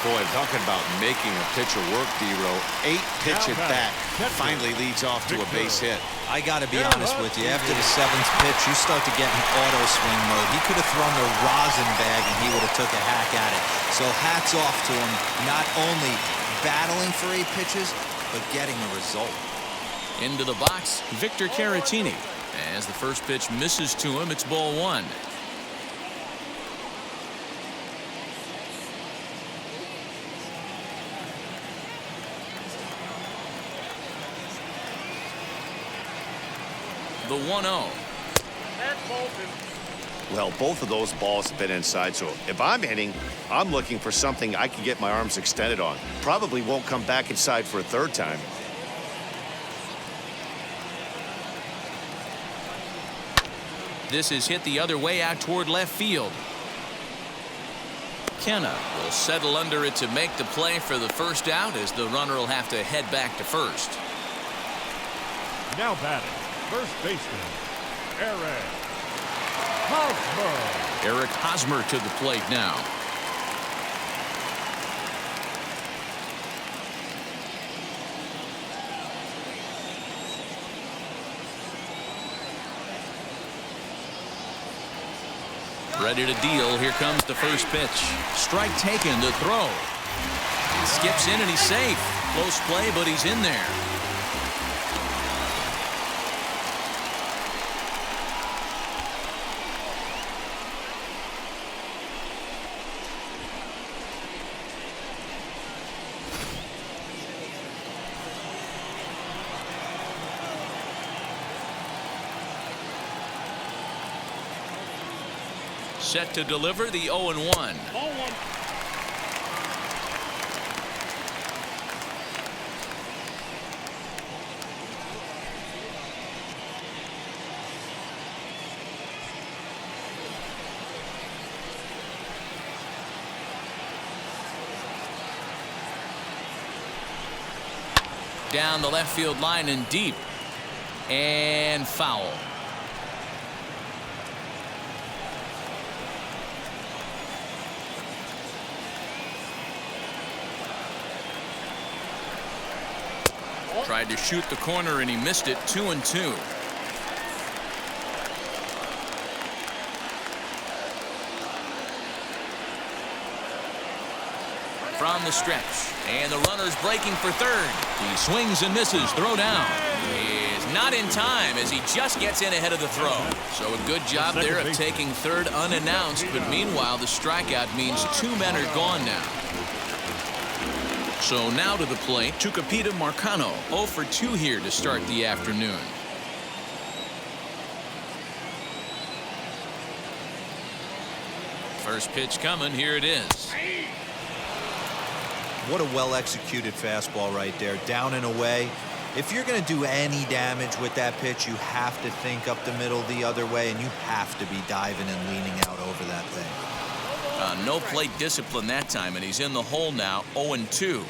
Boy, talking about making a pitcher work, D-Row. 8-pitch at bat finally leads off to a base hit. I got to be honest with you. After the 7th pitch, you start to get in auto swing mode. He could have thrown the rosin bag and he would have took a hack at it. So hats off to him, not only battling for 8 pitches, but getting a result. Into the box, Victor Caratini. As the first pitch misses to him, it's ball 1. the 1-0. Well, both of those balls have been inside, so if I'm hitting, I'm looking for something I can get my arms extended on. Probably won't come back inside for a third time. This is hit the other way out toward left field. Kenna will settle under it to make the play for the first out, as the runner will have to head back to first. Now batting, first baseman, Eric Hosmer. Eric Hosmer to the plate now. Ready to deal. Here comes the first pitch. Strike taken, the throw. He skips in and he's safe. Close play, but he's in there. Set to deliver the 0-1. Down the left field line and deep. And foul. Tried to shoot the corner and he missed it. 2-2. From the stretch, and the runner's breaking for third. He swings and misses. Throw down is not in time, as he just gets in ahead of the throw. So a good job there of taking third unannounced, but meanwhile the strikeout means 2 men are gone now. So now to the plate, Tucupita Marcano, 0 for 2 here to start the afternoon. First pitch coming, here it is. What a well-executed fastball right there, down and away. If you're going to do any damage with that pitch, you have to think up the middle the other way, and you have to be diving and leaning out over that thing. No plate discipline that time, and he's in the hole now. 0-2.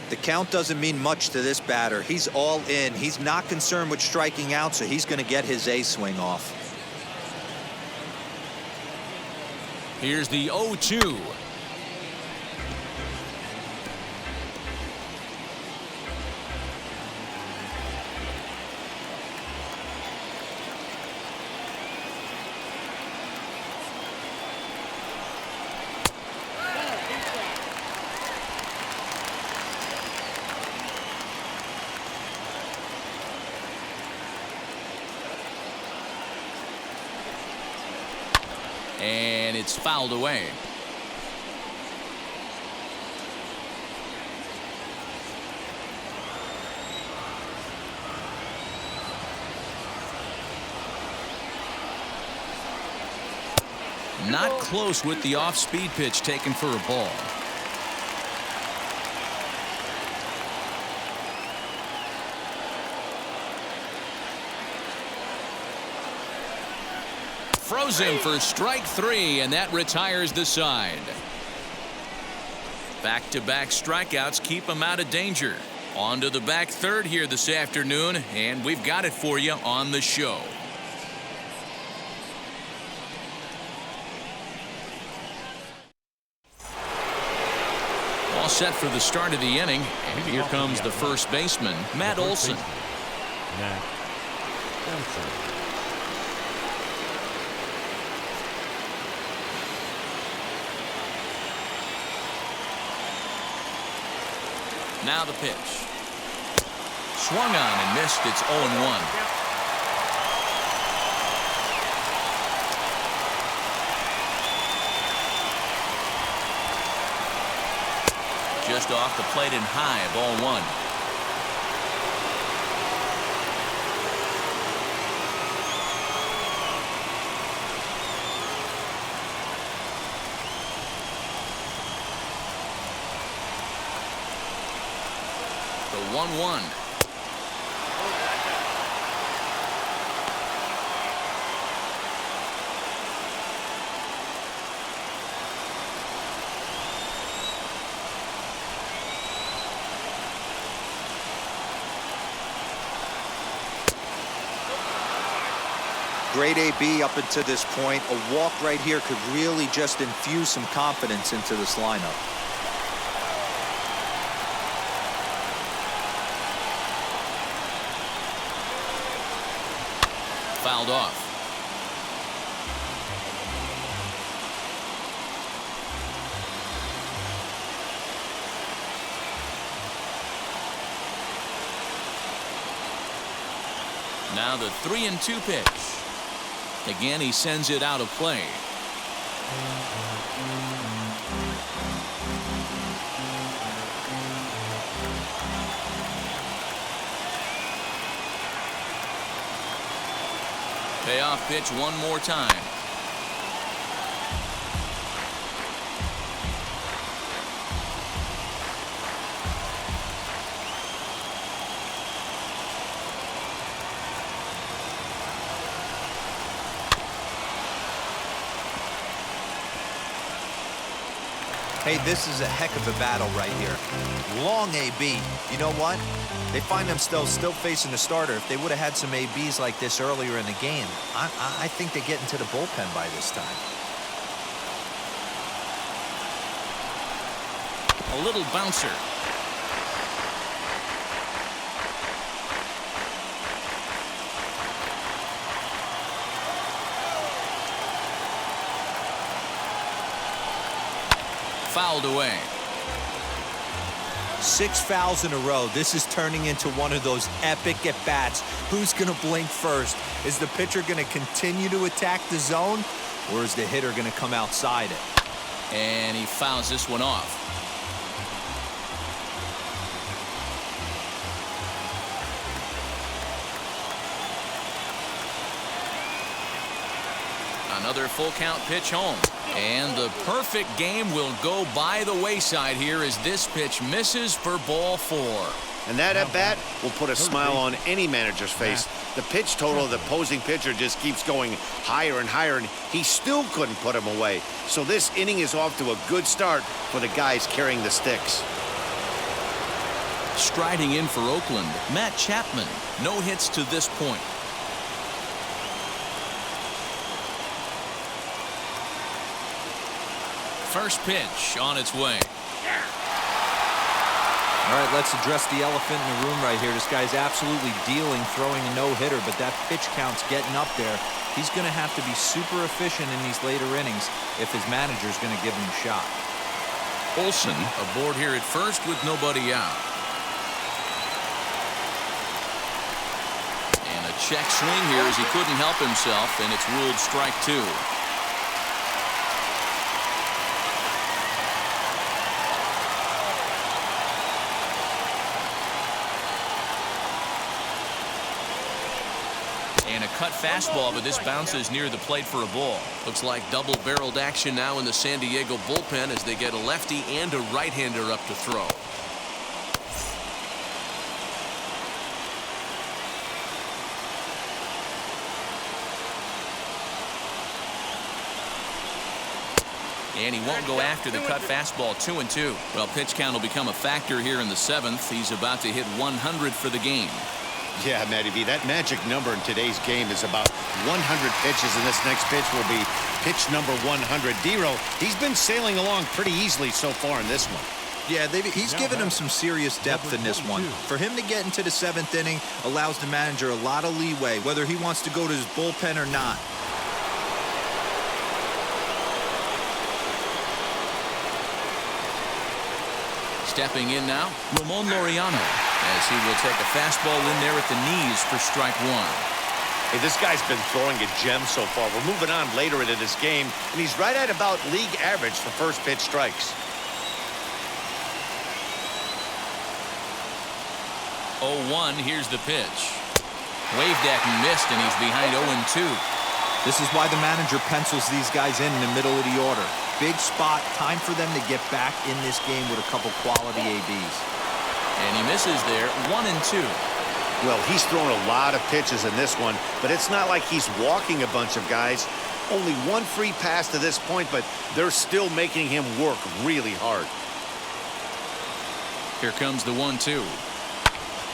The count doesn't mean much to this batter. He's all in. He's not concerned with striking out, so he's going to get his A swing off. Here's the 0-2. And it's fouled away. Not close with the off-speed pitch taken for a ball. Frozen for strike 3, and that retires the side. Back-to-back strikeouts keep him out of danger. On to the back third here this afternoon, and we've got it for you on the show. All set for the start of the inning, and here comes the first baseman, Matt Olson. Matt Olson. Now the pitch. Swung on and missed. It's 0-1. Just off the plate and high, ball 1. 1-1. Great AB up until this point. A walk right here could really just infuse some confidence into this lineup. Fouled off. Now the 3-2 pitch. Again, he sends it out of play. Payoff pitch one more time. Hey, this is a heck of a battle right here. Long AB. You know what? They find themselves still facing the starter. If they would have had some ABs like this earlier in the game, I think they get into the bullpen by this time. A little bouncer. Fouled away. 6 fouls in a row. This is turning into one of those epic at-bats. Who's going to blink first? Is the pitcher going to continue to attack the zone, or is the hitter going to come outside it? And he fouls this one off. Another full count pitch home. And the perfect game will go by the wayside here as this pitch misses for ball 4. And that at-bat will put a smile on any manager's face. The pitch total of the opposing pitcher just keeps going higher and higher, and he still couldn't put him away. So this inning is off to a good start for the guys carrying the sticks. Striding in for Oakland, Matt Chapman. No hits to this point. First pitch on its way. All right, let's address the elephant in the room right here. This guy's absolutely dealing, throwing a no-hitter, but that pitch count's getting up there. He's going to have to be super efficient in these later innings if his manager's going to give him a shot. Olsen aboard here at first with nobody out. And a check swing here as he couldn't help himself, and it's ruled strike 2. And a cut fastball, but this bounces near the plate for a ball. Looks like double-barreled action now in the San Diego bullpen as they get a lefty and a right-hander up to throw. And he won't go after the cut fastball. 2-2. Well, pitch count will become a factor here in the 7th. He's about to hit 100 for the game. Yeah, Matty V, that magic number in today's game is about 100 pitches, and this next pitch will be pitch number 100. Dero, he's been sailing along pretty easily so far in this one. Yeah, he's given him some serious depth in this one. For him to get into the 7th inning allows the manager a lot of leeway, whether he wants to go to his bullpen or not. Stepping in now, Ramon Laureano, as he will take a fastball in there at the knees for strike 1. Hey, this guy's been throwing a gem so far. We're moving on later into this game, and he's right at about league average for first pitch strikes. 0-1, here's the pitch. Waved at and missed, and he's behind 0-2. This is why the manager pencils these guys in the middle of the order. Big spot, time for them to get back in this game with a couple quality ABs. And he misses there, 1-2. Well, he's thrown a lot of pitches in this one, but it's not like he's walking a bunch of guys. Only one free pass to this point, but they're still making him work really hard. Here comes the 1-2.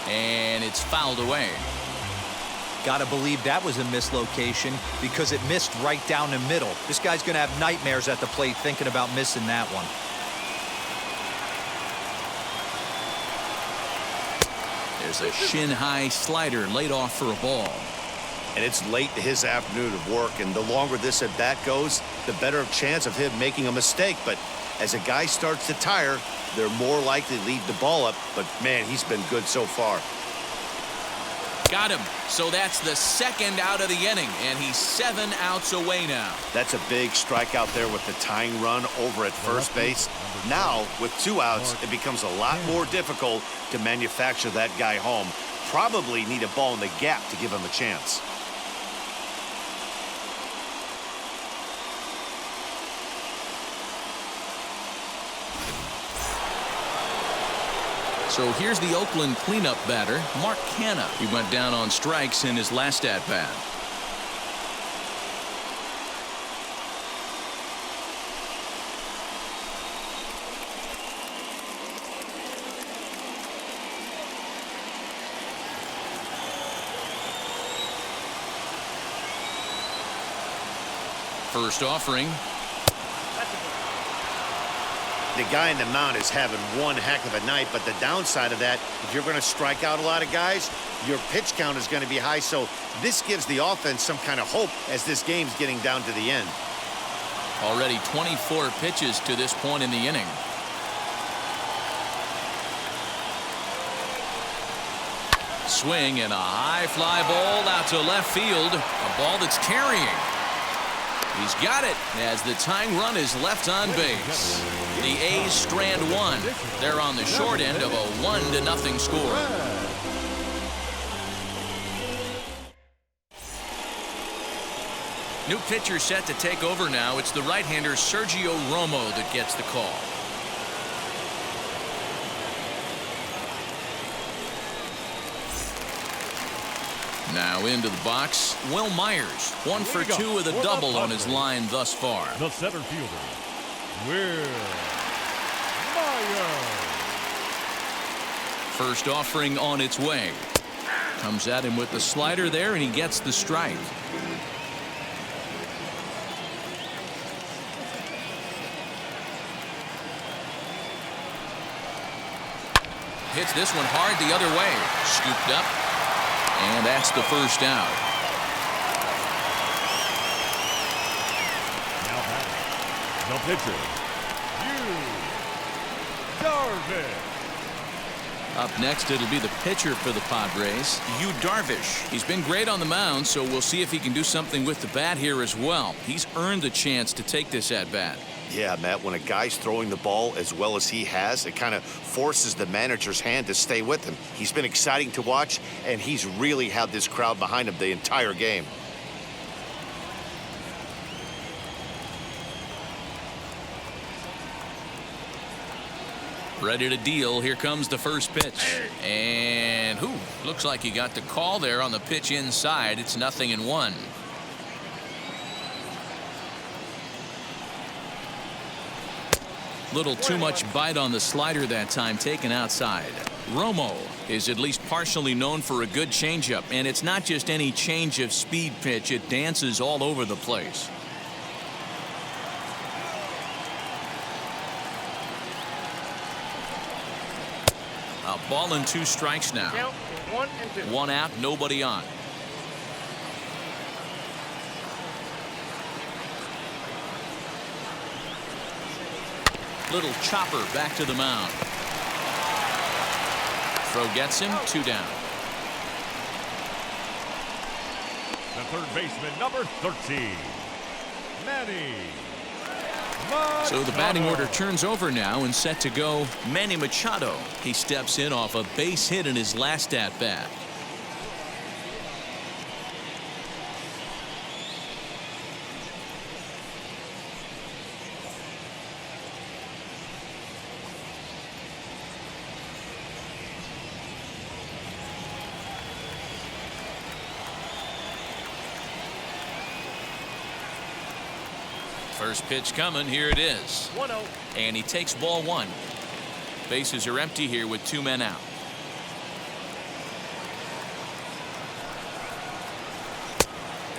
And it's fouled away. Gotta believe that was a mislocation because it missed right down the middle. This guy's gonna have nightmares at the plate thinking about missing that one. There's a shin-high slider laid off for a ball. And it's late in his afternoon of work, and the longer this at-bat goes, the better chance of him making a mistake. But as a guy starts to tire, they're more likely to leave the ball up. But, man, he's been good so far. Got him. So that's the second out of the inning, and he's 7 outs away now. That's a big strikeout there with the tying run over at first base. Now, with 2 outs, it becomes a lot more difficult to manufacture that guy home. Probably need a ball in the gap to give him a chance. So here's the Oakland cleanup batter, Mark Canha. He went down on strikes in his last at-bat. First offering. The guy in the mound is having one heck of a night, but the downside of that, if you're going to strike out a lot of guys, your pitch count is going to be high. So this gives the offense some kind of hope as this game's getting down to the end. Already 24 pitches to this point in the inning. Swing and a high fly ball out to left field. A ball that's carrying. He's got it as the tying run is left on base. The A's strand one. They're on the short end of a 1-0 score. New pitcher set to take over now. It's the right-hander Sergio Romo that gets the call. Now into the box, Will Myers. 1 for 2 with a double on his line thus far. The center fielder, Will Myers. First offering on its way. Comes at him with the slider there, and he gets the strike. Hits this one hard the other way. Scooped up. And that's the first out. Now batting, the pitcher, Yu Darvish. Up next, it'll be the pitcher for the Padres, Yu Darvish. He's been great on the mound, so we'll see if he can do something with the bat here as well. He's earned a chance to take this at-bat. Yeah, Matt, when a guy's throwing the ball as well as he has, it kind of forces the manager's hand to stay with him. He's been exciting to watch, and he's really had this crowd behind him the entire game. Ready to deal. Here comes the first pitch. And looks like he got the call there on the pitch inside. It's 0-1. Little too much bite on the slider that time, taken outside. Romo is at least partially known for a good changeup, and it's not just any change of speed pitch. It dances all over the place. A ball and 2 strikes now. Count 1 and 2. 1 out, nobody on. Little chopper back to the mound. Throw gets him, 2 down. The third baseman, number 13, Manny Machado. So the batting order turns over now and set to go Manny Machado. He steps in off a base hit in his last at-bat. First pitch coming. Here it is. 1-0. And he takes ball one. Bases are empty here with 2 men out.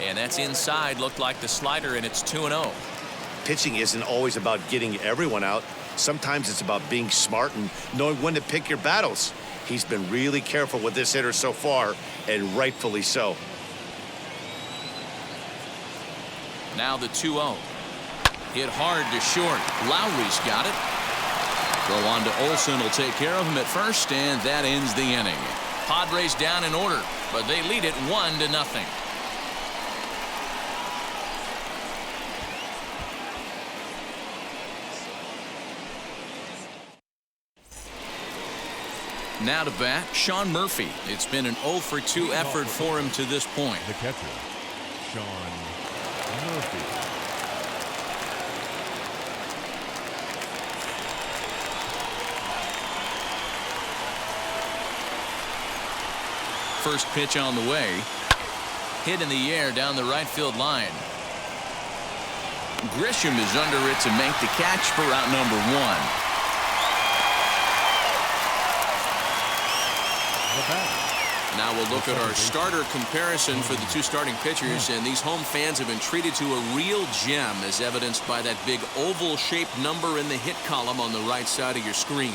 And that's inside. Looked like the slider, and it's 2-0. Pitching isn't always about getting everyone out. Sometimes it's about being smart and knowing when to pick your battles. He's been really careful with this hitter so far, and rightfully so. Now the 2-0. Hit hard to short. Lowry's got it. Throw on to Olson will take care of him at first, and that ends the inning. Padres down in order, but they lead it 1-0. Now to bat, Sean Murphy. It's been an 0-for-2 effort for him to this point. The catcher, Sean Murphy. First pitch on the way. Hit in the air down the right field line. Grisham is under it to make the catch for out number 1. Now we'll look at our starter comparison for the 2 starting pitchers, and these home fans have been treated to a real gem, as evidenced by that big oval-shaped number in the hit column on the right side of your screen.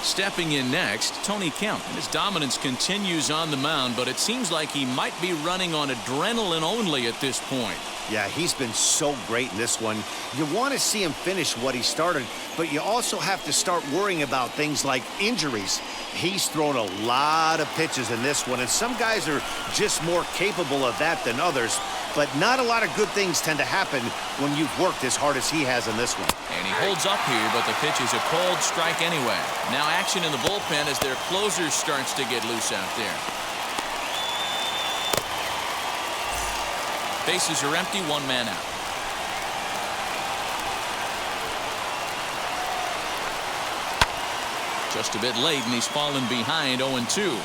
Stepping in next, Tony Kemp. His dominance continues on the mound, but it seems like he might be running on adrenaline only at this point. Yeah, he's been so great in this one. You want to see him finish what he started, but you also have to start worrying about things like injuries. He's thrown a lot of pitches in this one, and some guys are just more capable of that than others, but not a lot of good things tend to happen when you've worked as hard as he has in this one. And he holds up here, but the pitch is a cold strike anyway. Now action in the bullpen as their closer starts to get loose out there. Bases are empty, 1 man out. Just a bit late, and he's fallen behind 0-2.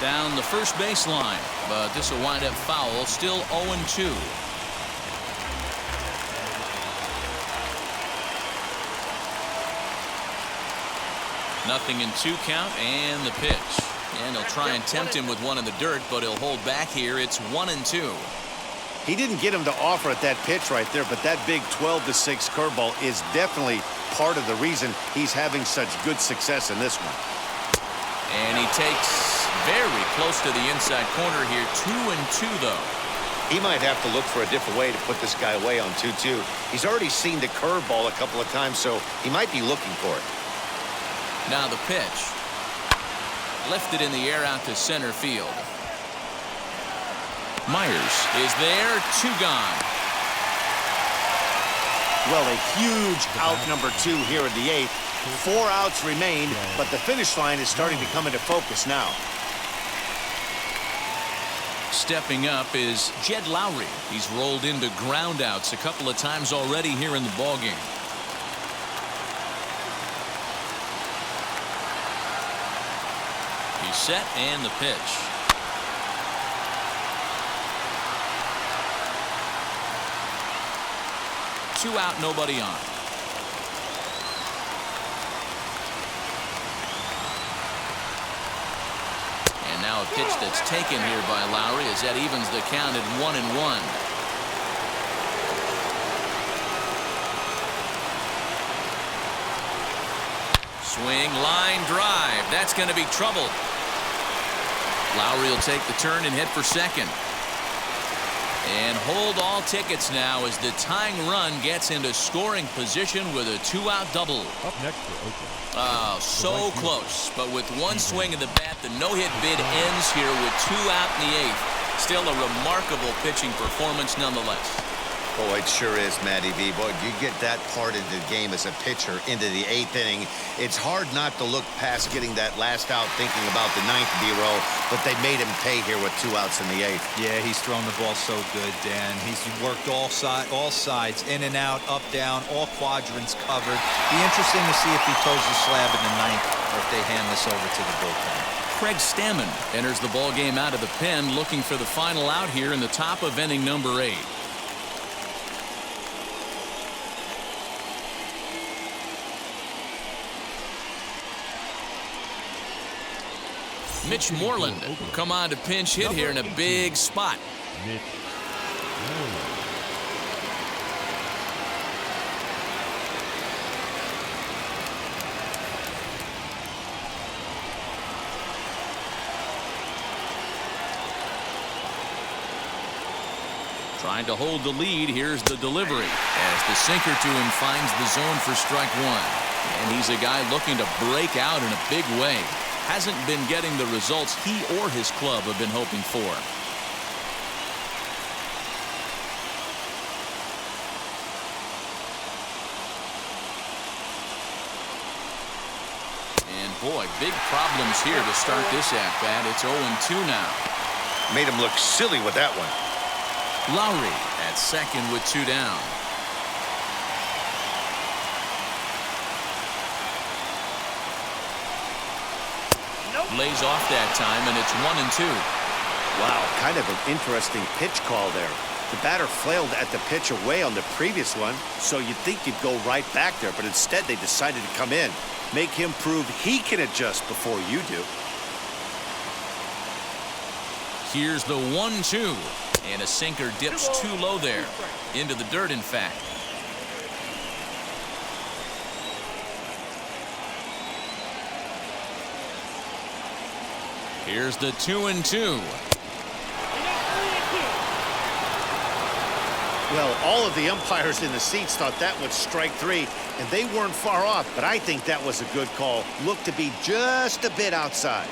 Down the first baseline, but this will wind up foul. Still 0-2. Nothing in 2 count, and the pitch. And he'll try and tempt him with one in the dirt, but he'll hold back here. It's 1-2. He didn't get him to offer at that pitch right there, but that big 12-6 curveball is definitely part of the reason he's having such good success in this one. And he takes very close to the inside corner here. 2-2, though. He might have to look for a different way to put this guy away on 2-2. He's already seen the curveball a couple of times, so he might be looking for it. Now the pitch. Lifted in the air out to center field. Myers is there. 2 gone. Well, a huge out number 2 here in the 8th. 4 outs remain, but the finish line is starting to come into focus now. Stepping up is Jed Lowry. He's rolled into ground outs a couple of times already here in the ballgame. He's set, and the pitch. Two out, nobody on. And now a pitch that's taken here by Lowry as that evens the count at 1-1. Swing, line drive. That's going to be trouble. Lowry will take the turn and hit for second. And hold all tickets now as the tying run gets into scoring position with a 2-out double. Up next for Oakland. Oh, so close. But with one swing of the bat, the no-hit bid ends here with 2 out in the 8th. Still a remarkable pitching performance nonetheless. Oh, it sure is, Matty V. Boy, you get that part of the game as a pitcher into the 8th inning. It's hard not to look past getting that last out thinking about the 9th B-roll, but they made him pay here with 2 outs in the 8th. Yeah, he's thrown the ball so good, Dan. He's worked all sides, in and out, up, down, all quadrants covered. Be interesting to see if he toes the slab in the 9th or if they hand this over to the bullpen. Craig Stammen enters the ball game out of the pen, looking for the final out here in the top of inning number 8. Mitch Moreland will come on to pinch hit here in a big spot. Mitch Moreland. Trying to hold the lead. Here's the delivery as the sinker to him finds the zone for strike 1. And he's a guy looking to break out in a big way. Hasn't been getting the results he or his club have been hoping for. And boy, big problems here to start this at-bat. It's 0-2 now. Made him look silly with that one. Lowry at second with 2 down. Lays off that time, and it's 1-2. Wow, kind of an interesting pitch call there. The batter flailed at the pitch away on the previous one, so you'd think you'd go right back there, but instead they decided to come in. Make him prove he can adjust before you do. Here's the 1-2, and a sinker dips too low there. Into the dirt, in fact. Here's the 2-2. Well, all of the umpires in the seats thought that was strike 3, and they weren't far off, but I think that was a good call. Looked to be just a bit outside.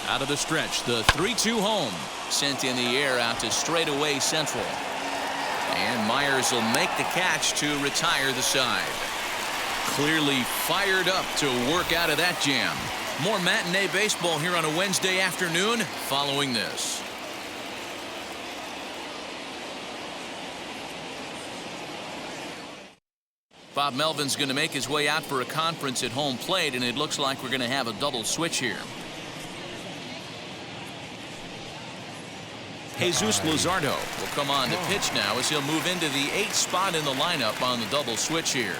Out of the stretch, the 3-2 home. Sent in the air out to straightaway central. And Myers will make the catch to retire the side. Clearly fired up to work out of that jam. More matinee baseball here on a Wednesday afternoon following this. Bob Melvin's going to make his way out for a conference at home plate, and it looks like we're going to have a double switch here. Jesus Luzardo will come on to pitch now as he'll move into the 8th spot in the lineup on the double switch here.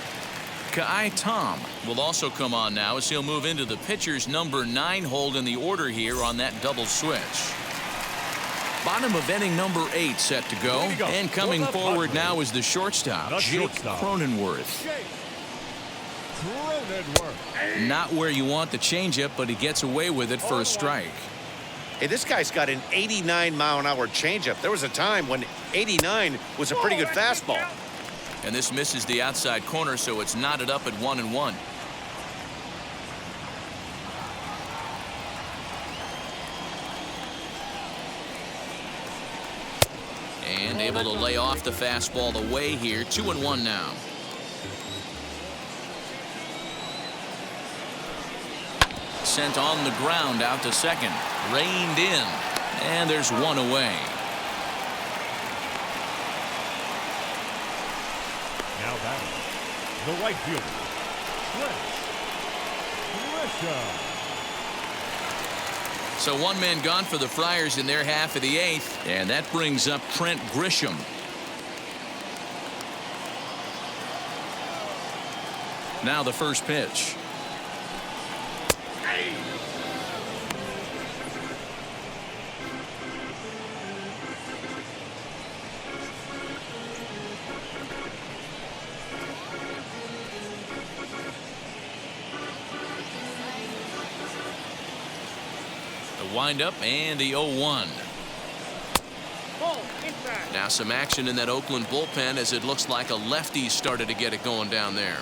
Kai Tom will also come on now as he'll move into the pitcher's number 9 hold in the order here on that double switch. Bottom of inning number 8 set to go. And coming forward now is the shortstop, Jake Cronenworth. Not where you want the changeup, but he gets away with it for a strike. Hey, this guy's got an 89-mile-an-hour changeup. There was a time when 89 was a pretty good fastball. And this misses the outside corner, so it's knotted up at 1-1. And able to lay off the fastball away here. 2-1 now. Sent on the ground out to second. Reined in. And there's one away. Now batting, the right fielder, Trent Grisham. So one man gone for the Friars in their half of the 8th. And that brings up Trent Grisham. Now the first pitch. Windup and the 0-1. Now some action in that Oakland bullpen as it looks like a lefty started to get it going down there.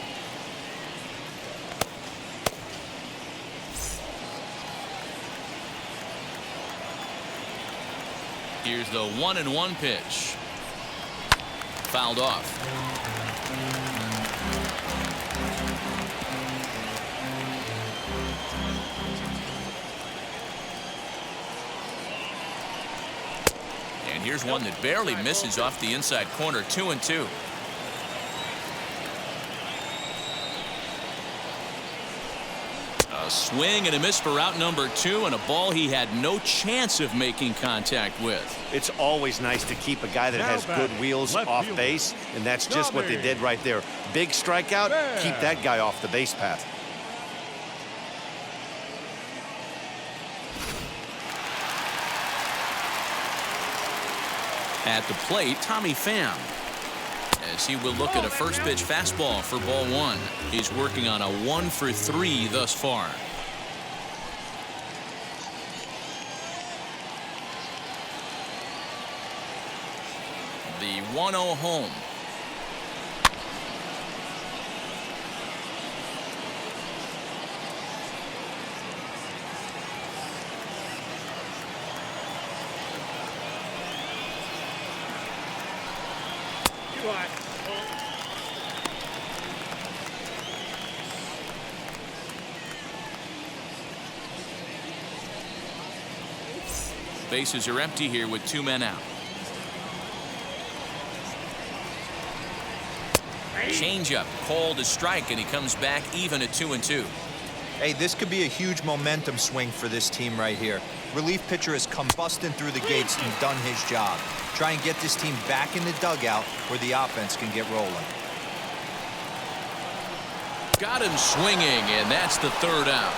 Here's the 1-1 pitch. Fouled off. And here's one that barely misses off the inside corner. 2-2. A swing and a miss for out number 2, and a ball he had no chance of making contact with. It's always nice to keep a guy that has good wheels off base, and that's just what they did right there. Big strikeout, keep that guy off the base path. At the plate, Tommy Pham, as he will look at a first pitch fastball for ball 1. He's working on a 1-for-3 thus far. The 1-0 home. Bases are empty here with 2 men out. Changeup called a strike, and he comes back even at 2-2. Hey, this could be a huge momentum swing for this team right here. Relief pitcher has come busting through the gates and done his job. Try and get this team back in the dugout where the offense can get rolling. Got him swinging, and that's the 3rd out.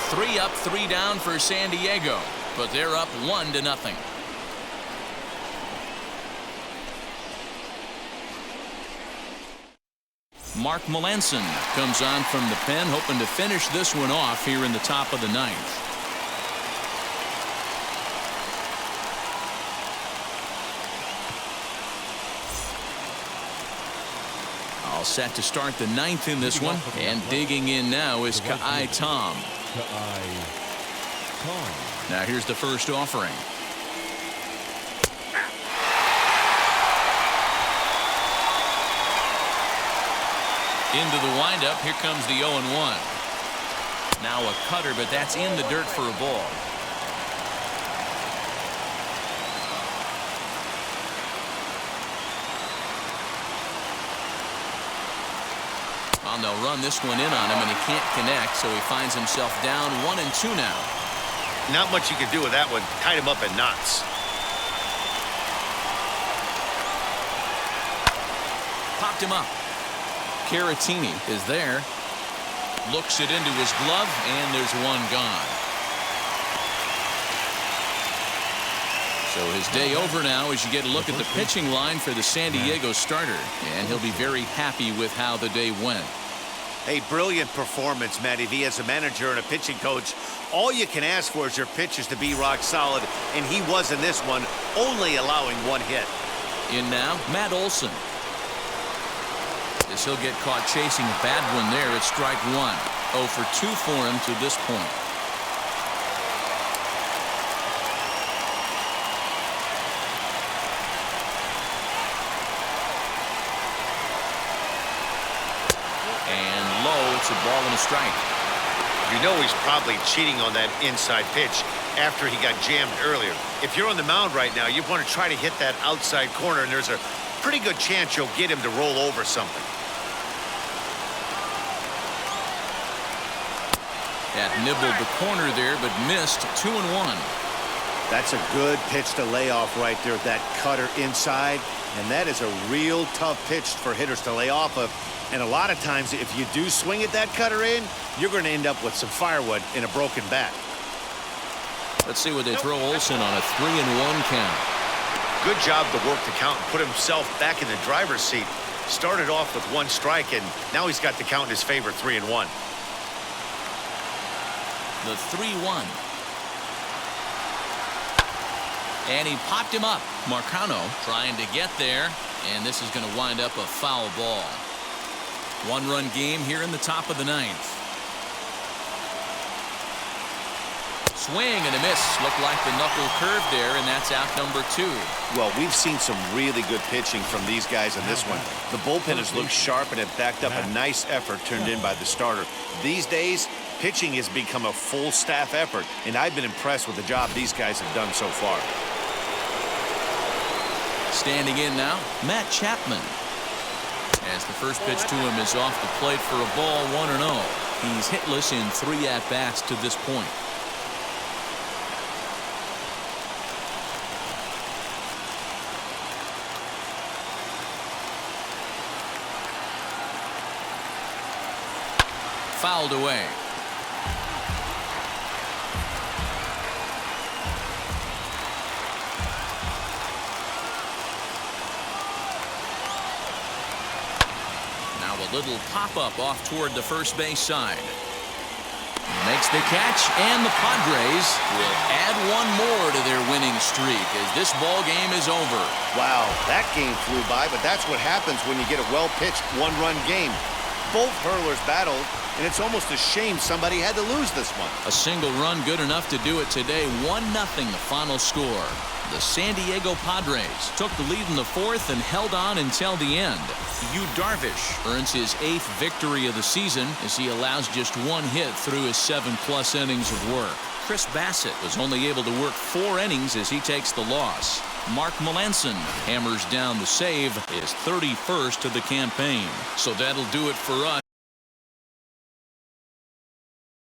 3 up, 3 down for San Diego, but they're up 1-0. Mark Melanson comes on from the pen, hoping to finish this one off here in the top of the 9th. All set to start the 9th in this one, and digging in now is Ka'ai Tom. Now here's the first offering. Into the windup. Here comes the 0-1. Now a cutter, but that's in the dirt for a ball. They'll run this one in on him, and he can't connect, so he finds himself down 1-2 now. Not much you can do with that one. Tied him up in knots. Popped him up. Caratini is there. Looks it into his glove, and there's one gone. So his day over now as you get a look at the pitching line for the San Diego starter, and he'll be very happy with how the day went. A brilliant performance, Matty V. As a manager and a pitching coach, all you can ask for is your pitchers to be rock solid, and he was in this one, only allowing 1 hit. In now, Matt Olson. As he'll get caught chasing a bad one there at strike 1. 0 for 2 for him to this point. It's a ball and a strike. You know he's probably cheating on that inside pitch after he got jammed earlier. If you're on the mound right now, you want to try to hit that outside corner, and there's a pretty good chance you'll get him to roll over something. That nibbled the corner there, but missed. 2-1. That's a good pitch to lay off right there, that cutter inside, and that is a real tough pitch for hitters to lay off of. And a lot of times, if you do swing at that cutter in, you're going to end up with some firewood in a broken bat. Let's see what they throw Olson on a 3-1 count. Good job to work the count and put himself back in the driver's seat. Started off with 1 strike, and now he's got the count in his favor, 3-1. The 3-1. And he popped him up. Marcano trying to get there, and this is going to wind up a foul ball. 1-run game here in the top of the 9th. Swing and a miss. Looked like the knuckle curve there, and that's out number 2. Well, we've seen some really good pitching from these guys in this one. The bullpen has looked sharp and have backed up a nice effort turned in by the starter. These days, pitching has become a full staff effort, and I've been impressed with the job these guys have done so far. Standing in now, Matt Chapman. As the first pitch to him is off the plate for a ball, 1-0. He's hitless in 3 at-bats to this point. Fouled away. Now a little pop-up off toward the first base side. Makes the catch, and the Padres will add one more to their winning streak as this ball game is over. Wow, that game flew by, but that's what happens when you get a well-pitched one-run game. Both hurlers battled, and it's almost a shame somebody had to lose this one. A single run good enough to do it today. 1-0 the final score. The San Diego Padres took the lead in the 4th and held on until the end. Yu Darvish earns his 8th victory of the season as he allows just 1 hit through his 7+ innings of work. Chris Bassett was only able to work 4 innings as he takes the loss. Mark Melanson hammers down the save, his 31st of the campaign. So that'll do it for us.